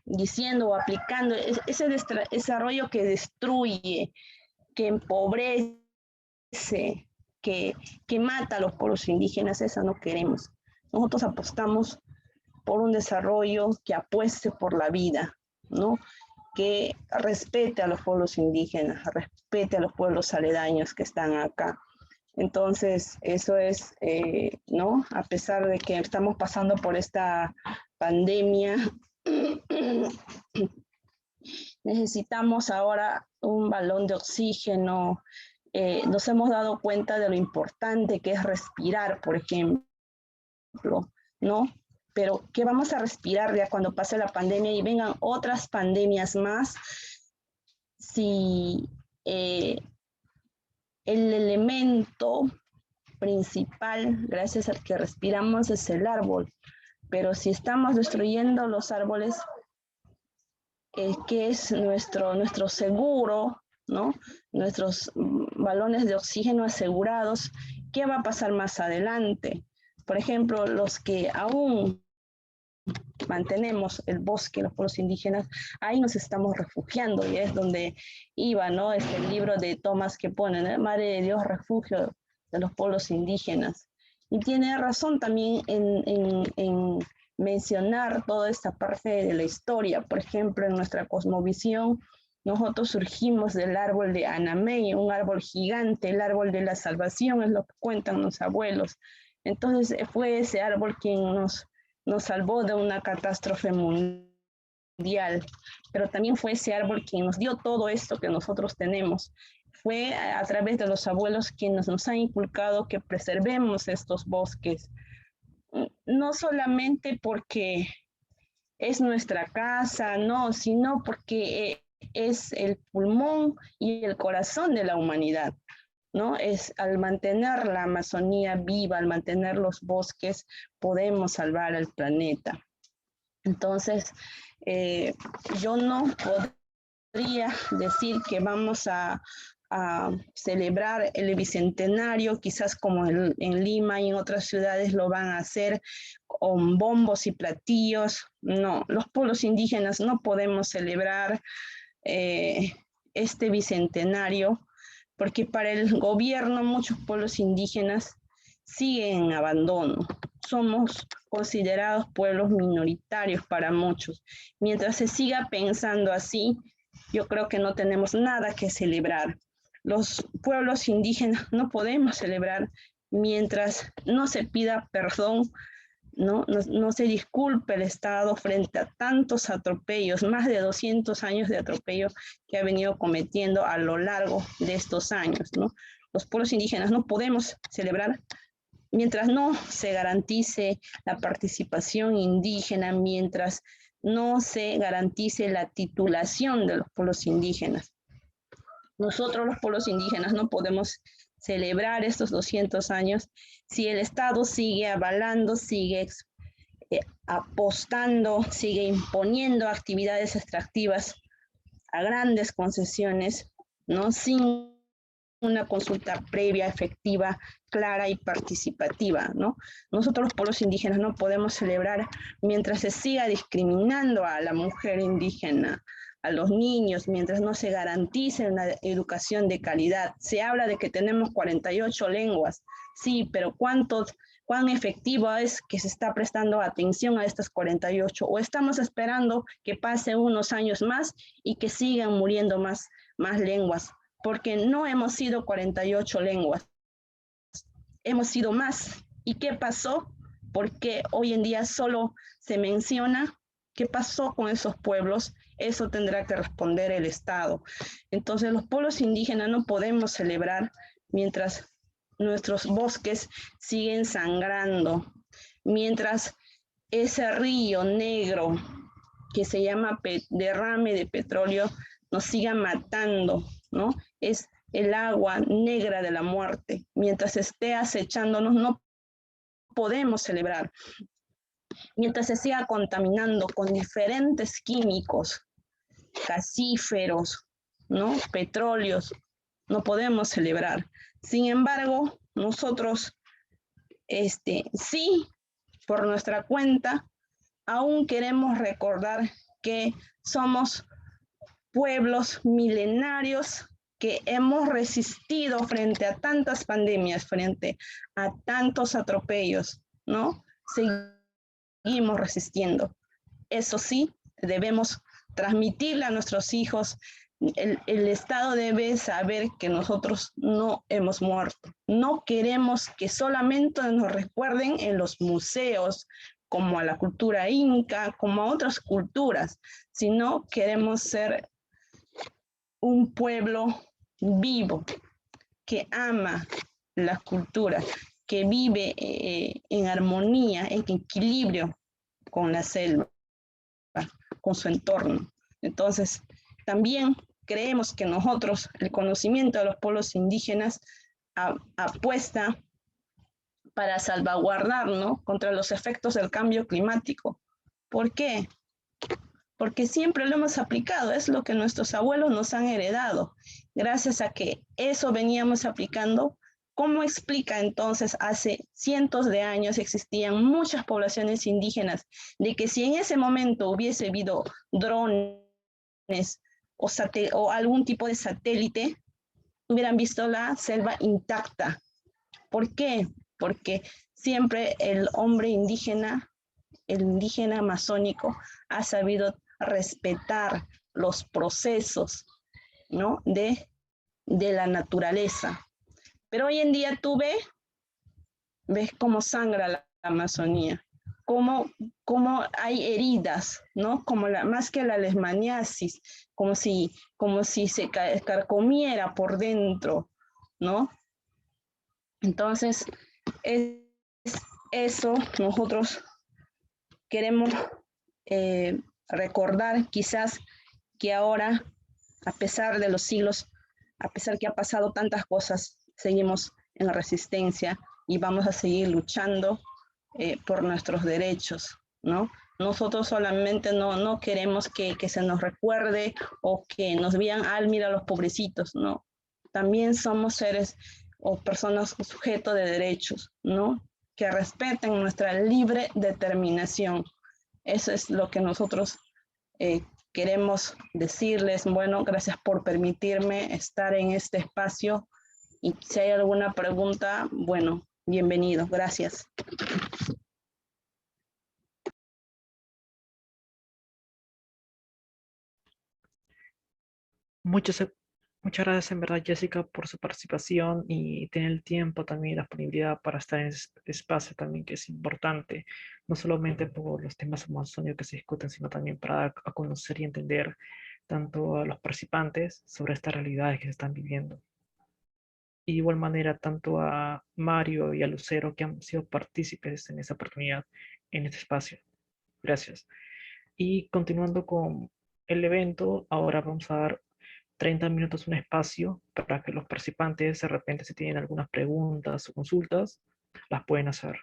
diciendo o aplicando, ese desarrollo que destruye, que empobrece, que mata a los pueblos indígenas, esa no queremos. Nosotros apostamos por un desarrollo que apueste por la vida, ¿no? Que respete a los pueblos indígenas, respete a los pueblos aledaños que están acá. Entonces, eso es, ¿no? A pesar de que estamos pasando por esta pandemia, necesitamos ahora un balón de oxígeno. Nos hemos dado cuenta de lo importante que es respirar, por ejemplo, ¿no? Pero ¿qué vamos a respirar ya cuando pase la pandemia y vengan otras pandemias más? Si el elemento principal, gracias al que respiramos, es el árbol, pero si estamos destruyendo los árboles, que es nuestro seguro, ¿no? Nuestros balones de oxígeno asegurados, ¿qué va a pasar más adelante? Por ejemplo, los que aún mantenemos el bosque, los pueblos indígenas, ahí nos estamos refugiando, y es donde iba, ¿no? Este libro de Tomás que pone, ¿no? Madre de Dios, refugio de los pueblos indígenas. Y tiene razón también en mencionar toda esta parte de la historia. Por ejemplo, en nuestra cosmovisión, nosotros surgimos del árbol de Anamey, un árbol gigante, el árbol de la salvación, es lo que cuentan los abuelos. Entonces fue ese árbol quien nos salvó de una catástrofe mundial, pero también fue ese árbol quien nos dio todo esto que nosotros tenemos. Fue a través de los abuelos quienes nos han inculcado que preservemos estos bosques, no solamente porque es nuestra casa, no, sino porque es el pulmón y el corazón de la humanidad, ¿no? Es al mantener la Amazonía viva, al mantener los bosques, podemos salvar el planeta. Entonces, yo no podría decir que vamos a celebrar el bicentenario, quizás como en Lima y en otras ciudades lo van a hacer con bombos y platillos. No, los pueblos indígenas no podemos celebrar este bicentenario, porque para el gobierno muchos pueblos indígenas siguen en abandono. Somos considerados pueblos minoritarios para muchos. Mientras se siga pensando así, yo creo que no tenemos nada que celebrar. Los pueblos indígenas no podemos celebrar mientras no se pida perdón, no se disculpe el Estado frente a tantos atropellos, más de 200 años de atropello que ha venido cometiendo a lo largo de estos años, ¿no? Los pueblos indígenas no podemos celebrar mientras no se garantice la participación indígena, mientras no se garantice la titulación de los pueblos indígenas. Nosotros los pueblos indígenas no podemos celebrar estos 200 años si el Estado sigue avalando, sigue apostando, sigue imponiendo actividades extractivas a grandes concesiones, ¿no? Sin una consulta previa, efectiva, clara y participativa, ¿no? Nosotros los pueblos indígenas no podemos celebrar mientras se siga discriminando a la mujer indígena, a los niños, mientras no se garantice una educación de calidad. Se habla de que tenemos 48 lenguas, sí, pero ¿cuán efectivo es que se está prestando atención a estas 48? ¿O estamos esperando que pase unos años más y que sigan muriendo más lenguas? Porque no hemos sido 48 lenguas, hemos sido más. ¿Y qué pasó? Porque hoy en día solo se menciona qué pasó con esos pueblos. Eso tendrá que responder el Estado. Entonces los pueblos indígenas no podemos celebrar mientras nuestros bosques siguen sangrando, mientras ese río negro que se llama derrame de petróleo nos siga matando, ¿no? Es el agua negra de la muerte. Mientras esté acechándonos, no podemos celebrar. Mientras se siga contaminando con diferentes químicos, gasíferos, ¿no? Petróleos, no celebrar. Sin embargo, nosotros, sí, por nuestra cuenta, aún queremos recordar que somos pueblos milenarios que hemos resistido frente a tantas pandemias, frente a tantos atropellos, ¿no? Seguimos resistiendo. Eso sí, debemos transmitirle a nuestros hijos. El Estado debe saber que nosotros no hemos muerto. No queremos que solamente nos recuerden en los museos, como a la cultura inca, como a otras culturas, sino queremos ser un pueblo vivo, que ama la cultura, que vive en armonía, en equilibrio con la selva, con su entorno. Entonces, también creemos que nosotros, el conocimiento de los pueblos indígenas, apuesta para salvaguardar, ¿no?, contra los efectos del cambio climático. ¿Por qué? Porque siempre lo hemos aplicado, es lo que nuestros abuelos nos han heredado. Gracias a que eso veníamos aplicando, ¿cómo explica entonces hace cientos de años existían muchas poblaciones indígenas de que si en ese momento hubiese habido drones o algún tipo de satélite, hubieran visto la selva intacta? ¿Por qué? Porque siempre el hombre indígena, el indígena amazónico, ha sabido respetar los procesos, ¿no?, de la naturaleza. Pero hoy en día tú ves cómo sangra la Amazonía, cómo hay heridas, ¿no?, como más que la leishmaniasis, como si se carcomiera por dentro, ¿no? Entonces, es eso nosotros queremos recordar, quizás que ahora, a pesar de los siglos, a pesar que ha pasado tantas cosas, seguimos en resistencia y vamos a seguir luchando por nuestros derechos, ¿no? Nosotros solamente no queremos que se nos recuerde o que nos vean, mira los pobrecitos, no. También somos seres o personas sujetos de derechos, ¿no?, que respeten nuestra libre determinación. Eso es lo que nosotros queremos decirles. Bueno, gracias por permitirme estar en este espacio y si hay alguna pregunta, bueno, bienvenido. Gracias. Muchas gracias en verdad, Jessica, por su participación y tener el tiempo también y la disponibilidad para estar en este espacio también, que es importante, no solamente por los temas amazónicos que se discuten, sino también para dar a conocer y entender tanto a los participantes sobre estas realidades que se están viviendo. Y de igual manera, tanto a Mario y a Lucero, que han sido partícipes en esta oportunidad, en este espacio. Gracias. Y continuando con el evento, ahora vamos a dar 30 minutos un espacio para que los participantes, de repente, si tienen algunas preguntas o consultas, las pueden hacer.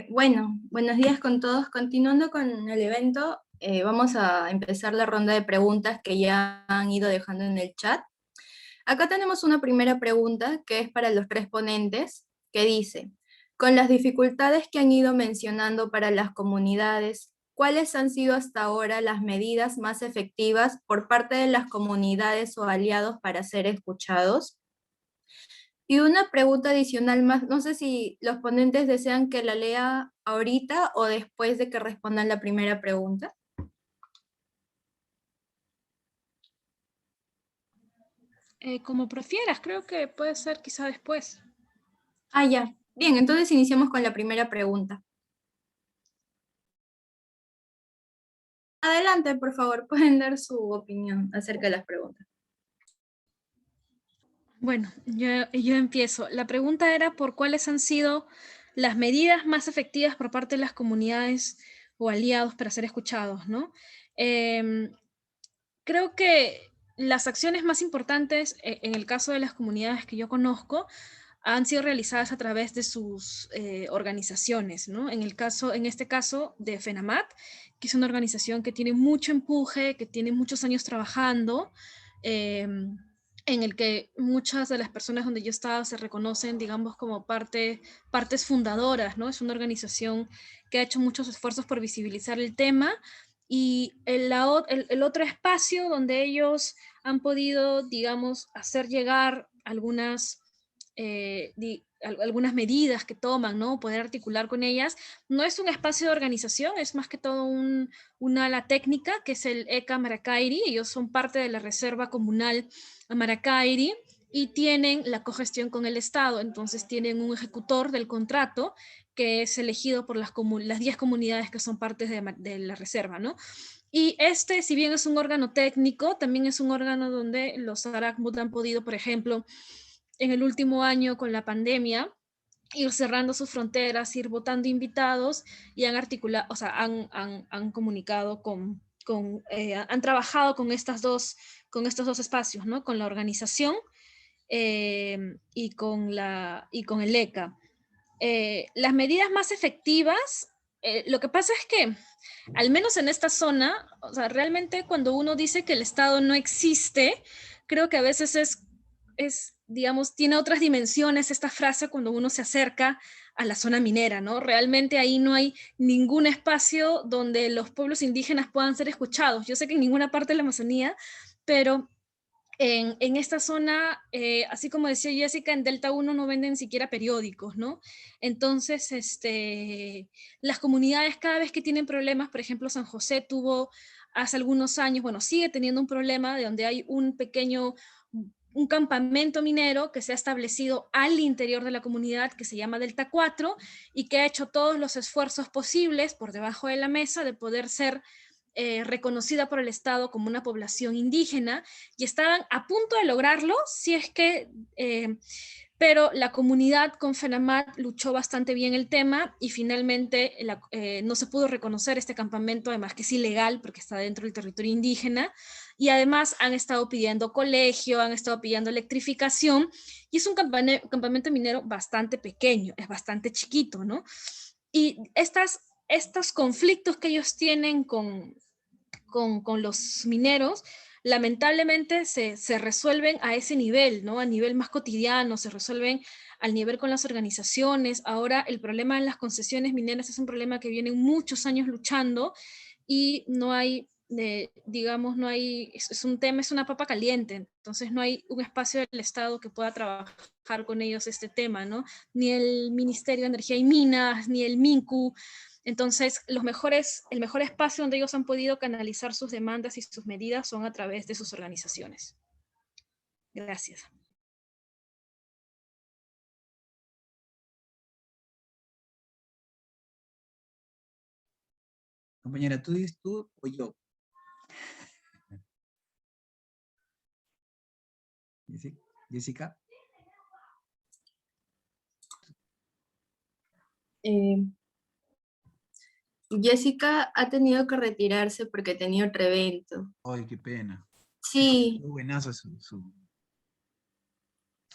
Bueno, buenos días con todos. Continuando con el evento, vamos a empezar la ronda de preguntas que ya han ido dejando en el chat. Acá tenemos una primera pregunta que es para los tres ponentes, que dice, con las dificultades que han ido mencionando para las comunidades, ¿cuáles han sido hasta ahora las medidas más efectivas por parte de las comunidades o aliados para ser escuchados? Y una pregunta adicional más, no sé si los ponentes desean que la lea ahorita o después de que respondan la primera pregunta. Como prefieras, creo que puede ser quizá después. Ah, ya. Bien, entonces iniciamos con la primera pregunta. Adelante, por favor, pueden dar su opinión acerca de las preguntas. Bueno, yo empiezo. La pregunta era por cuáles han sido las medidas más efectivas por parte de las comunidades o aliados para ser escuchados, ¿no? Creo que las acciones más importantes en el caso de las comunidades que yo conozco han sido realizadas a través de sus organizaciones, ¿no? En este caso de FENAMAT, que es una organización que tiene mucho empuje, que tiene muchos años trabajando, en el que muchas de las personas donde yo estaba se reconocen, digamos, como partes fundadoras, ¿no? Es una organización que ha hecho muchos esfuerzos por visibilizar el tema, y el otro espacio donde ellos han podido, digamos, hacer llegar algunas algunas medidas que toman, ¿no? Poder articular con ellas. No es un espacio de organización, es más que todo una ala técnica, que es el ECA Maracairi. Ellos son parte de la Reserva Comunal Maracairi y tienen la cogestión con el Estado. Entonces tienen un ejecutor del contrato que es elegido por las 10 comunidades que son partes de la reserva, ¿no? Y si bien es un órgano técnico, también es un órgano donde los Arakmut han podido, por ejemplo, en el último año con la pandemia, ir cerrando sus fronteras, ir votando invitados, y han articulado, o sea, han comunicado han trabajado con estos dos espacios, ¿no? Con la organización y con el ECA. Las medidas más efectivas, lo que pasa es que, al menos en esta zona, o sea, realmente cuando uno dice que el Estado no existe, creo que a veces digamos, tiene otras dimensiones esta frase cuando uno se acerca a la zona minera, ¿no? Realmente ahí no hay ningún espacio donde los pueblos indígenas puedan ser escuchados. Yo sé que en ninguna parte de la Amazonía, pero en esta zona, así como decía Jessica, en Delta 1 no venden siquiera periódicos, ¿no? Entonces, las comunidades cada vez que tienen problemas, por ejemplo, San José tuvo hace algunos años, bueno, sigue teniendo un problema de donde hay un campamento minero que se ha establecido al interior de la comunidad, que se llama Delta 4, y que ha hecho todos los esfuerzos posibles por debajo de la mesa de poder ser reconocida por el Estado como una población indígena, y estaban a punto de lograrlo, si es que, pero la comunidad con FENAMAT luchó bastante bien el tema, y finalmente no se pudo reconocer este campamento, además que es ilegal porque está dentro del territorio indígena, y además han estado pidiendo colegio, han estado pidiendo electrificación, y es un campamento minero bastante pequeño, es bastante chiquito, ¿no? Y estos conflictos que ellos tienen con los mineros, lamentablemente se resuelven a ese nivel, ¿no? A nivel más cotidiano, se resuelven al nivel con las organizaciones. Ahora el problema en las concesiones mineras es un problema que vienen muchos años luchando, y no hay, digamos, no hay, es un tema, es una papa caliente, entonces no hay un espacio del Estado que pueda trabajar con ellos este tema, ¿no? Ni el Ministerio de Energía y Minas, ni el MINCU. Entonces, el mejor espacio donde ellos han podido canalizar sus demandas y sus medidas son a través de sus organizaciones. Gracias. Compañera, ¿tú dices tú o yo? Jessica. Jessica ha tenido que retirarse porque tenía otro evento. Ay, qué pena. Sí. Estuvo buenazo su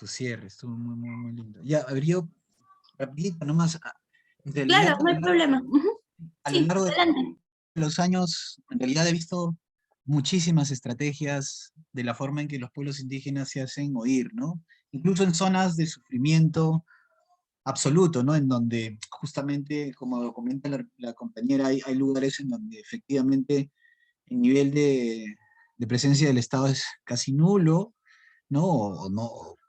cierre, estuvo muy, muy, muy lindo. Ya, habría rapidito nomás. En realidad, Claro, no hay problema. a lo Sí, largo de adelante. los años, en realidad he visto muchísimas estrategias de la forma en que los pueblos indígenas se hacen oír, ¿no? Incluso en zonas de sufrimiento absoluto, ¿no? En donde justamente, como comenta la compañera, hay lugares en donde efectivamente el nivel de presencia del Estado es casi nulo, ¿no?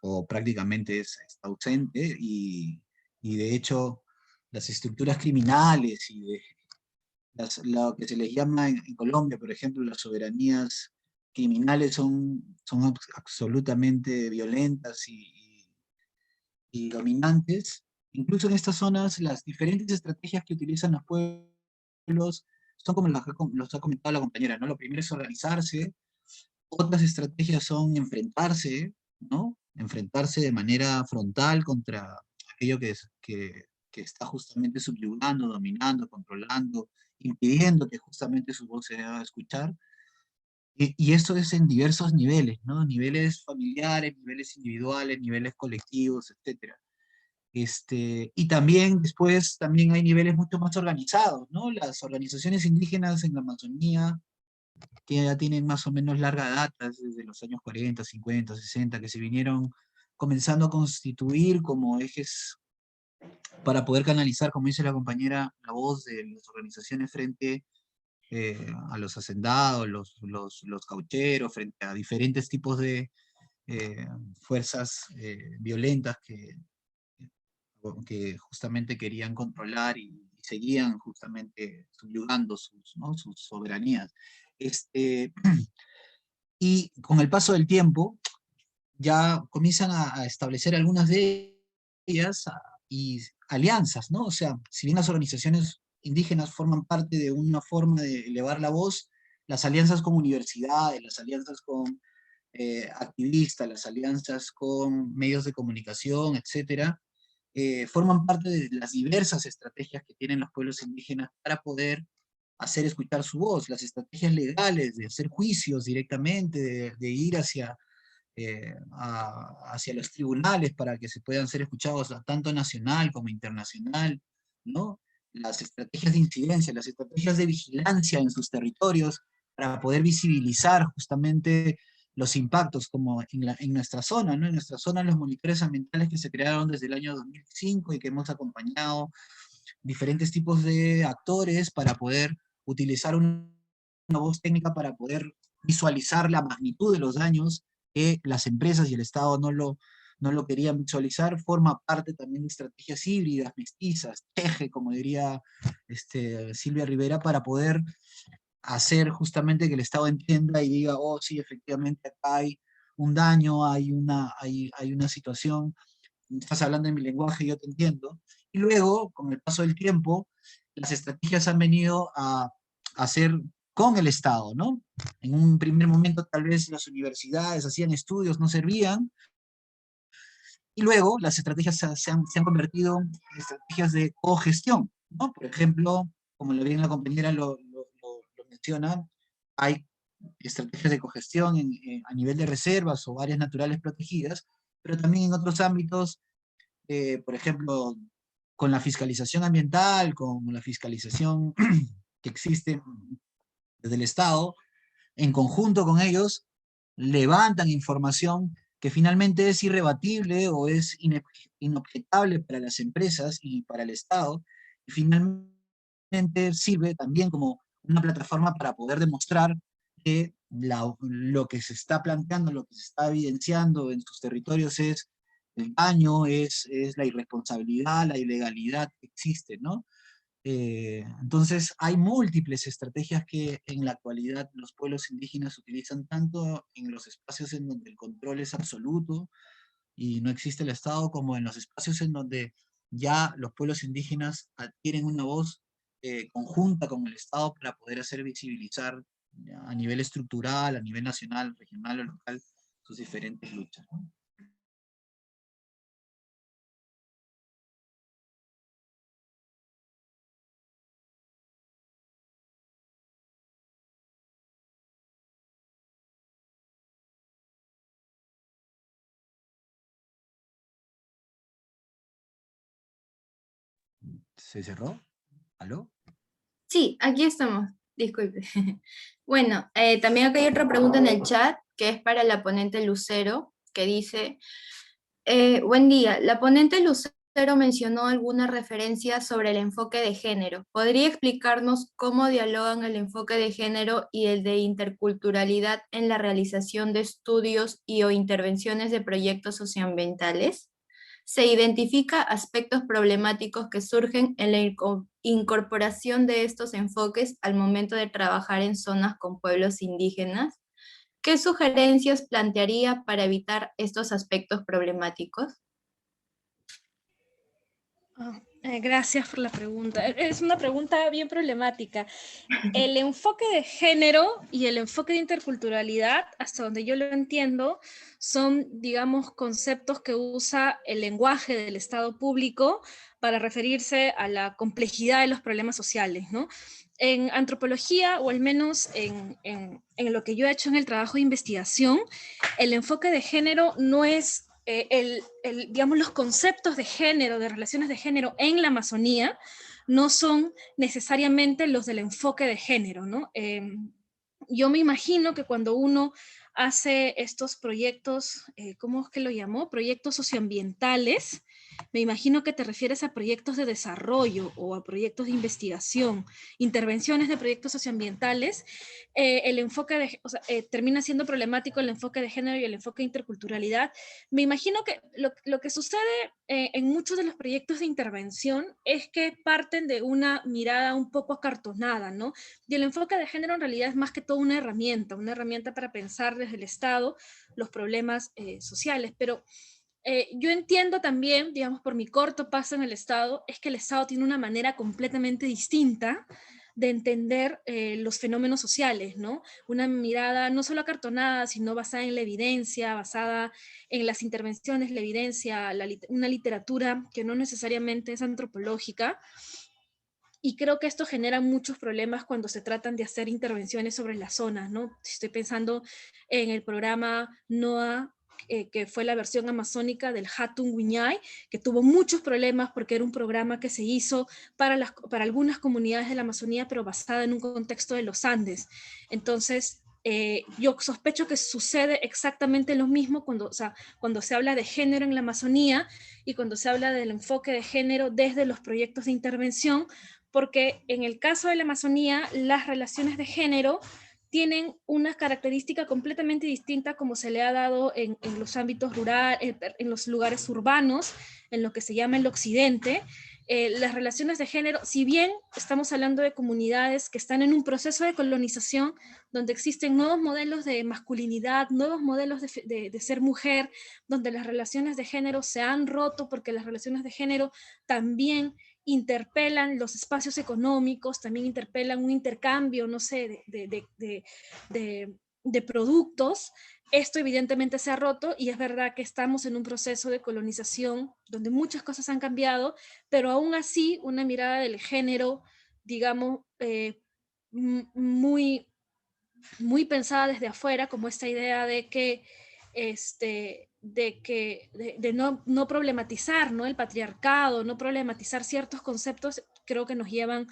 O prácticamente está ausente, y de hecho las estructuras criminales y lo que se les llama en Colombia, por ejemplo, las soberanías criminales son absolutamente violentas y dominantes. Incluso en estas zonas, las diferentes estrategias que utilizan los pueblos son como los ha comentado la compañera, ¿no? Lo primero es organizarse, otras estrategias son enfrentarse, ¿no? Enfrentarse de manera frontal contra aquello que está justamente subyugando, dominando, controlando, impidiendo que justamente su voz se haga escuchar. Y esto es en diversos niveles, ¿no? Niveles familiares, niveles individuales, niveles colectivos, etc. Y también después también hay niveles mucho más organizados, ¿no? Las organizaciones indígenas en la Amazonía que ya tienen más o menos larga data, desde los años 40, 50, 60, que se vinieron comenzando a constituir como ejes para poder canalizar, como dice la compañera, la voz de las organizaciones frente a los hacendados, los caucheros, frente a diferentes tipos de fuerzas violentas que justamente querían controlar y seguían justamente subyugando sus soberanías. Y con el paso del tiempo, ya comienzan a establecer algunas de ellas y alianzas, ¿no? O sea, si bien las organizaciones indígenas forman parte de una forma de elevar la voz, las alianzas con universidades, las alianzas con activistas, las alianzas con medios de comunicación, etcétera, forman parte de las diversas estrategias que tienen los pueblos indígenas para poder hacer escuchar su voz, las estrategias legales de hacer juicios directamente, de ir hacia los tribunales para que se puedan ser escuchados tanto nacional como internacional, ¿no? Las estrategias de incidencia, las estrategias de vigilancia en sus territorios para poder visibilizar justamente los impactos como en nuestra zona, ¿no? En nuestra zona los monitores ambientales que se crearon desde el año 2005 y que hemos acompañado diferentes tipos de actores para poder utilizar una voz técnica para poder visualizar la magnitud de los daños que las empresas y el Estado no lo querían visualizar, forma parte también de estrategias híbridas, mestizas, teje, como diría Silvia Rivera, para poder hacer justamente que el Estado entienda y diga, oh, sí, efectivamente acá hay un daño, hay una situación, estás hablando en mi lenguaje, yo te entiendo. Y luego, con el paso del tiempo, las estrategias han venido a hacer con el Estado, ¿no? En un primer momento tal vez las universidades hacían estudios, no servían, y luego las estrategias se han convertido en estrategias de cogestión, ¿no? Por ejemplo, como lo bien la compañera lo menciona, hay estrategias de cogestión a nivel de reservas o áreas naturales protegidas, pero también en otros ámbitos, por ejemplo, con la fiscalización ambiental, con la fiscalización que existe desde el Estado, en conjunto con ellos, levantan información que finalmente es irrebatible o es inobjetable para las empresas y para el Estado, y finalmente sirve también como una plataforma para poder demostrar que lo que se está planteando, lo que se está evidenciando en sus territorios es el daño, es la irresponsabilidad, la ilegalidad que existe, ¿no? Entonces hay múltiples estrategias que en la actualidad los pueblos indígenas utilizan tanto en los espacios en donde el control es absoluto y no existe el Estado, como en los espacios en donde ya los pueblos indígenas adquieren una voz conjunta con el Estado para poder hacer visibilizar a nivel estructural, a nivel nacional, regional o local, sus diferentes luchas, ¿no? ¿Se cerró? ¿Aló? Sí, aquí estamos. Disculpe. Bueno, también acá hay otra pregunta en el chat que es para la ponente Lucero, que dice, buen día, la ponente Lucero mencionó alguna referencia sobre el enfoque de género. ¿Podría explicarnos cómo dialogan el enfoque de género y el de interculturalidad en la realización de estudios y o intervenciones de proyectos socioambientales? Se identifica aspectos problemáticos que surgen en la incorporación de estos enfoques al momento de trabajar en zonas con pueblos indígenas. ¿Qué sugerencias plantearía para evitar estos aspectos problemáticos? Gracias por la pregunta. Es una pregunta bien problemática. El enfoque de género y el enfoque de interculturalidad, hasta donde yo lo entiendo, son, digamos, conceptos que usa el lenguaje del Estado público para referirse a la complejidad de los problemas sociales, ¿no? En antropología, o al menos en lo que yo he hecho en el trabajo de investigación, el enfoque de género no es digamos, los conceptos de género, de relaciones de género en la Amazonía, no son necesariamente los del enfoque de género, ¿no? yo me imagino que cuando uno hace estos proyectos, ¿cómo es que lo llamó? Proyectos socioambientales. Me imagino que te refieres a proyectos de desarrollo o a proyectos de investigación, intervenciones de proyectos socioambientales. El enfoque de, o sea, termina siendo problemático el enfoque de género y el enfoque de interculturalidad. Me imagino que lo que sucede en muchos de los proyectos de intervención es que parten de una mirada un poco acartonada, ¿no? Y el enfoque de género en realidad es más que todo una herramienta para pensar desde el Estado los problemas sociales. Pero yo entiendo también, digamos, por mi corto paso en el Estado, es que el Estado tiene una manera completamente distinta de entender los fenómenos sociales, ¿no? Una mirada no solo acartonada, sino basada en la evidencia, basada en las intervenciones, la evidencia, una literatura que no necesariamente es antropológica. Y creo que esto genera muchos problemas cuando se tratan de hacer intervenciones sobre las zonas, ¿no? Estoy pensando en el programa NOAA, que fue la versión amazónica del Hatun Wiñay, que tuvo muchos problemas porque era un programa que se hizo para algunas comunidades de la Amazonía, pero basada en un contexto de los Andes. Entonces, yo sospecho que sucede exactamente lo mismo cuando se habla de género en la Amazonía y cuando se habla del enfoque de género desde los proyectos de intervención, porque en el caso de la Amazonía, las relaciones de género tienen una característica completamente distinta como se le ha dado en los ámbitos rurales, en los lugares urbanos, en lo que se llama el occidente. Las relaciones de género, si bien estamos hablando de comunidades que están en un proceso de colonización, donde existen nuevos modelos de masculinidad, nuevos modelos de ser mujer, donde las relaciones de género se han roto porque las relaciones de género también interpelan los espacios económicos, también interpelan un intercambio, no sé, de productos. Esto evidentemente se ha roto y es verdad que estamos en un proceso de colonización donde muchas cosas han cambiado, pero aún así una mirada del género, digamos, muy, muy pensada desde afuera, como esta idea de que no problematizar, ¿no? El patriarcado, no problematizar ciertos conceptos, creo que nos llevan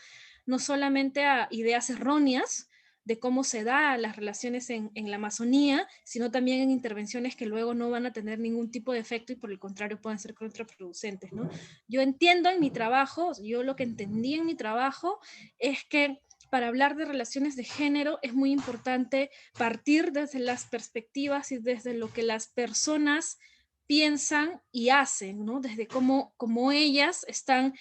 no solamente a ideas erróneas de cómo se dan las relaciones en la Amazonía, sino también en intervenciones que luego no van a tener ningún tipo de efecto y por el contrario pueden ser contraproducentes, ¿no? Yo entiendo en mi trabajo, yo lo que entendí en mi trabajo es que para hablar de relaciones de género es muy importante partir desde las perspectivas y desde lo que las personas piensan y hacen, ¿no? Desde cómo ellas están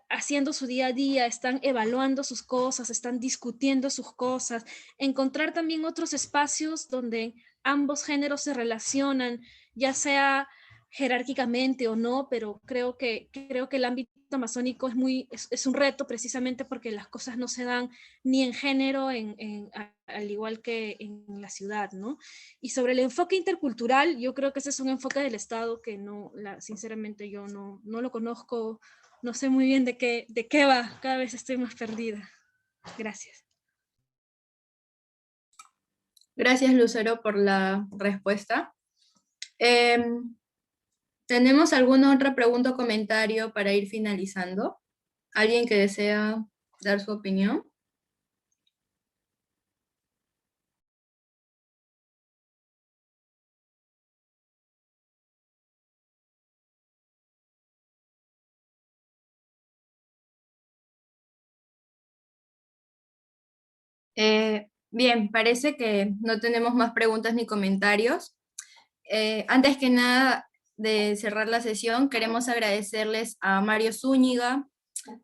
haciendo su día a día, están evaluando sus cosas, están discutiendo sus cosas, encontrar también otros espacios donde ambos géneros se relacionan, ya sea jerárquicamente o no, pero creo que el ámbito amazónico es un reto precisamente porque las cosas no se dan ni en género, al igual que en la ciudad, ¿no? Y sobre el enfoque intercultural, yo creo que ese es un enfoque del Estado que sinceramente yo no lo conozco, no sé muy bien de qué va, cada vez estoy más perdida. Gracias. Gracias, Lucero, por la respuesta. ¿Tenemos alguna otra pregunta o comentario para ir finalizando? ¿Alguien que desea dar su opinión? Bien, parece que no tenemos más preguntas ni comentarios. Antes que nada de cerrar la sesión, queremos agradecerles a Mario Zúñiga,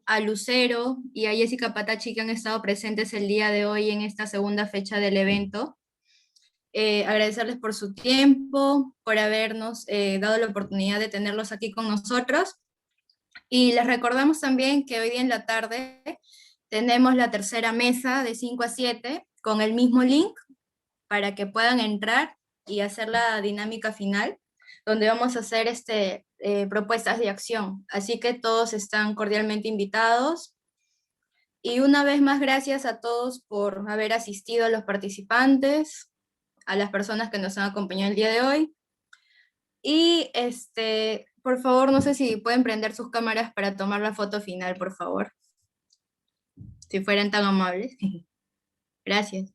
a Lucero y a Jessica Patachi que han estado presentes el día de hoy en esta segunda fecha del evento. Agradecerles por su tiempo, por habernos dado la oportunidad de tenerlos aquí con nosotros. Y les recordamos también que hoy día en la tarde tenemos la tercera mesa de 5 a 7 con el mismo link para que puedan entrar y hacer la dinámica final, donde vamos a hacer propuestas de acción. Así que todos están cordialmente invitados. Y una vez más, gracias a todos por haber asistido, a los participantes, a las personas que nos han acompañado el día de hoy. Y por favor, no sé si pueden prender sus cámaras para tomar la foto final, por favor. Si fueran tan amables. Gracias.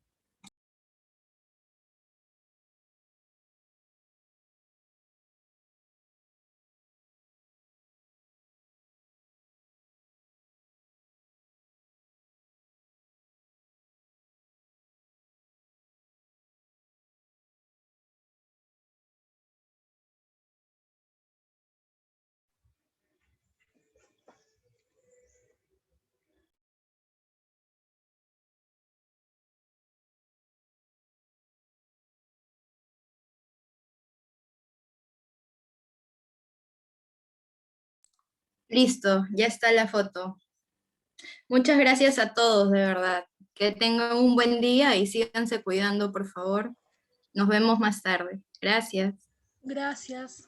Listo, ya está la foto. Muchas gracias a todos, de verdad. Que tengan un buen día y síganse cuidando, por favor. Nos vemos más tarde. Gracias. Gracias.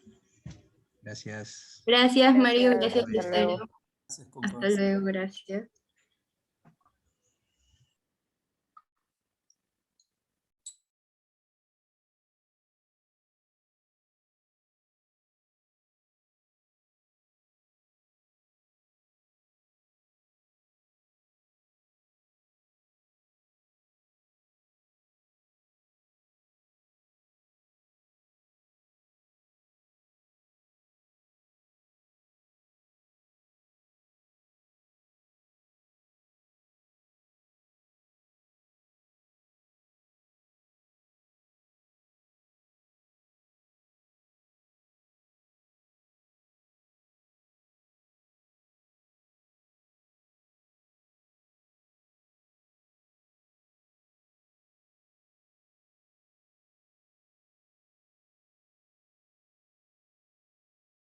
Gracias. Gracias, Mario. Gracias, Hasta luego. Lucerio. Hasta luego, gracias.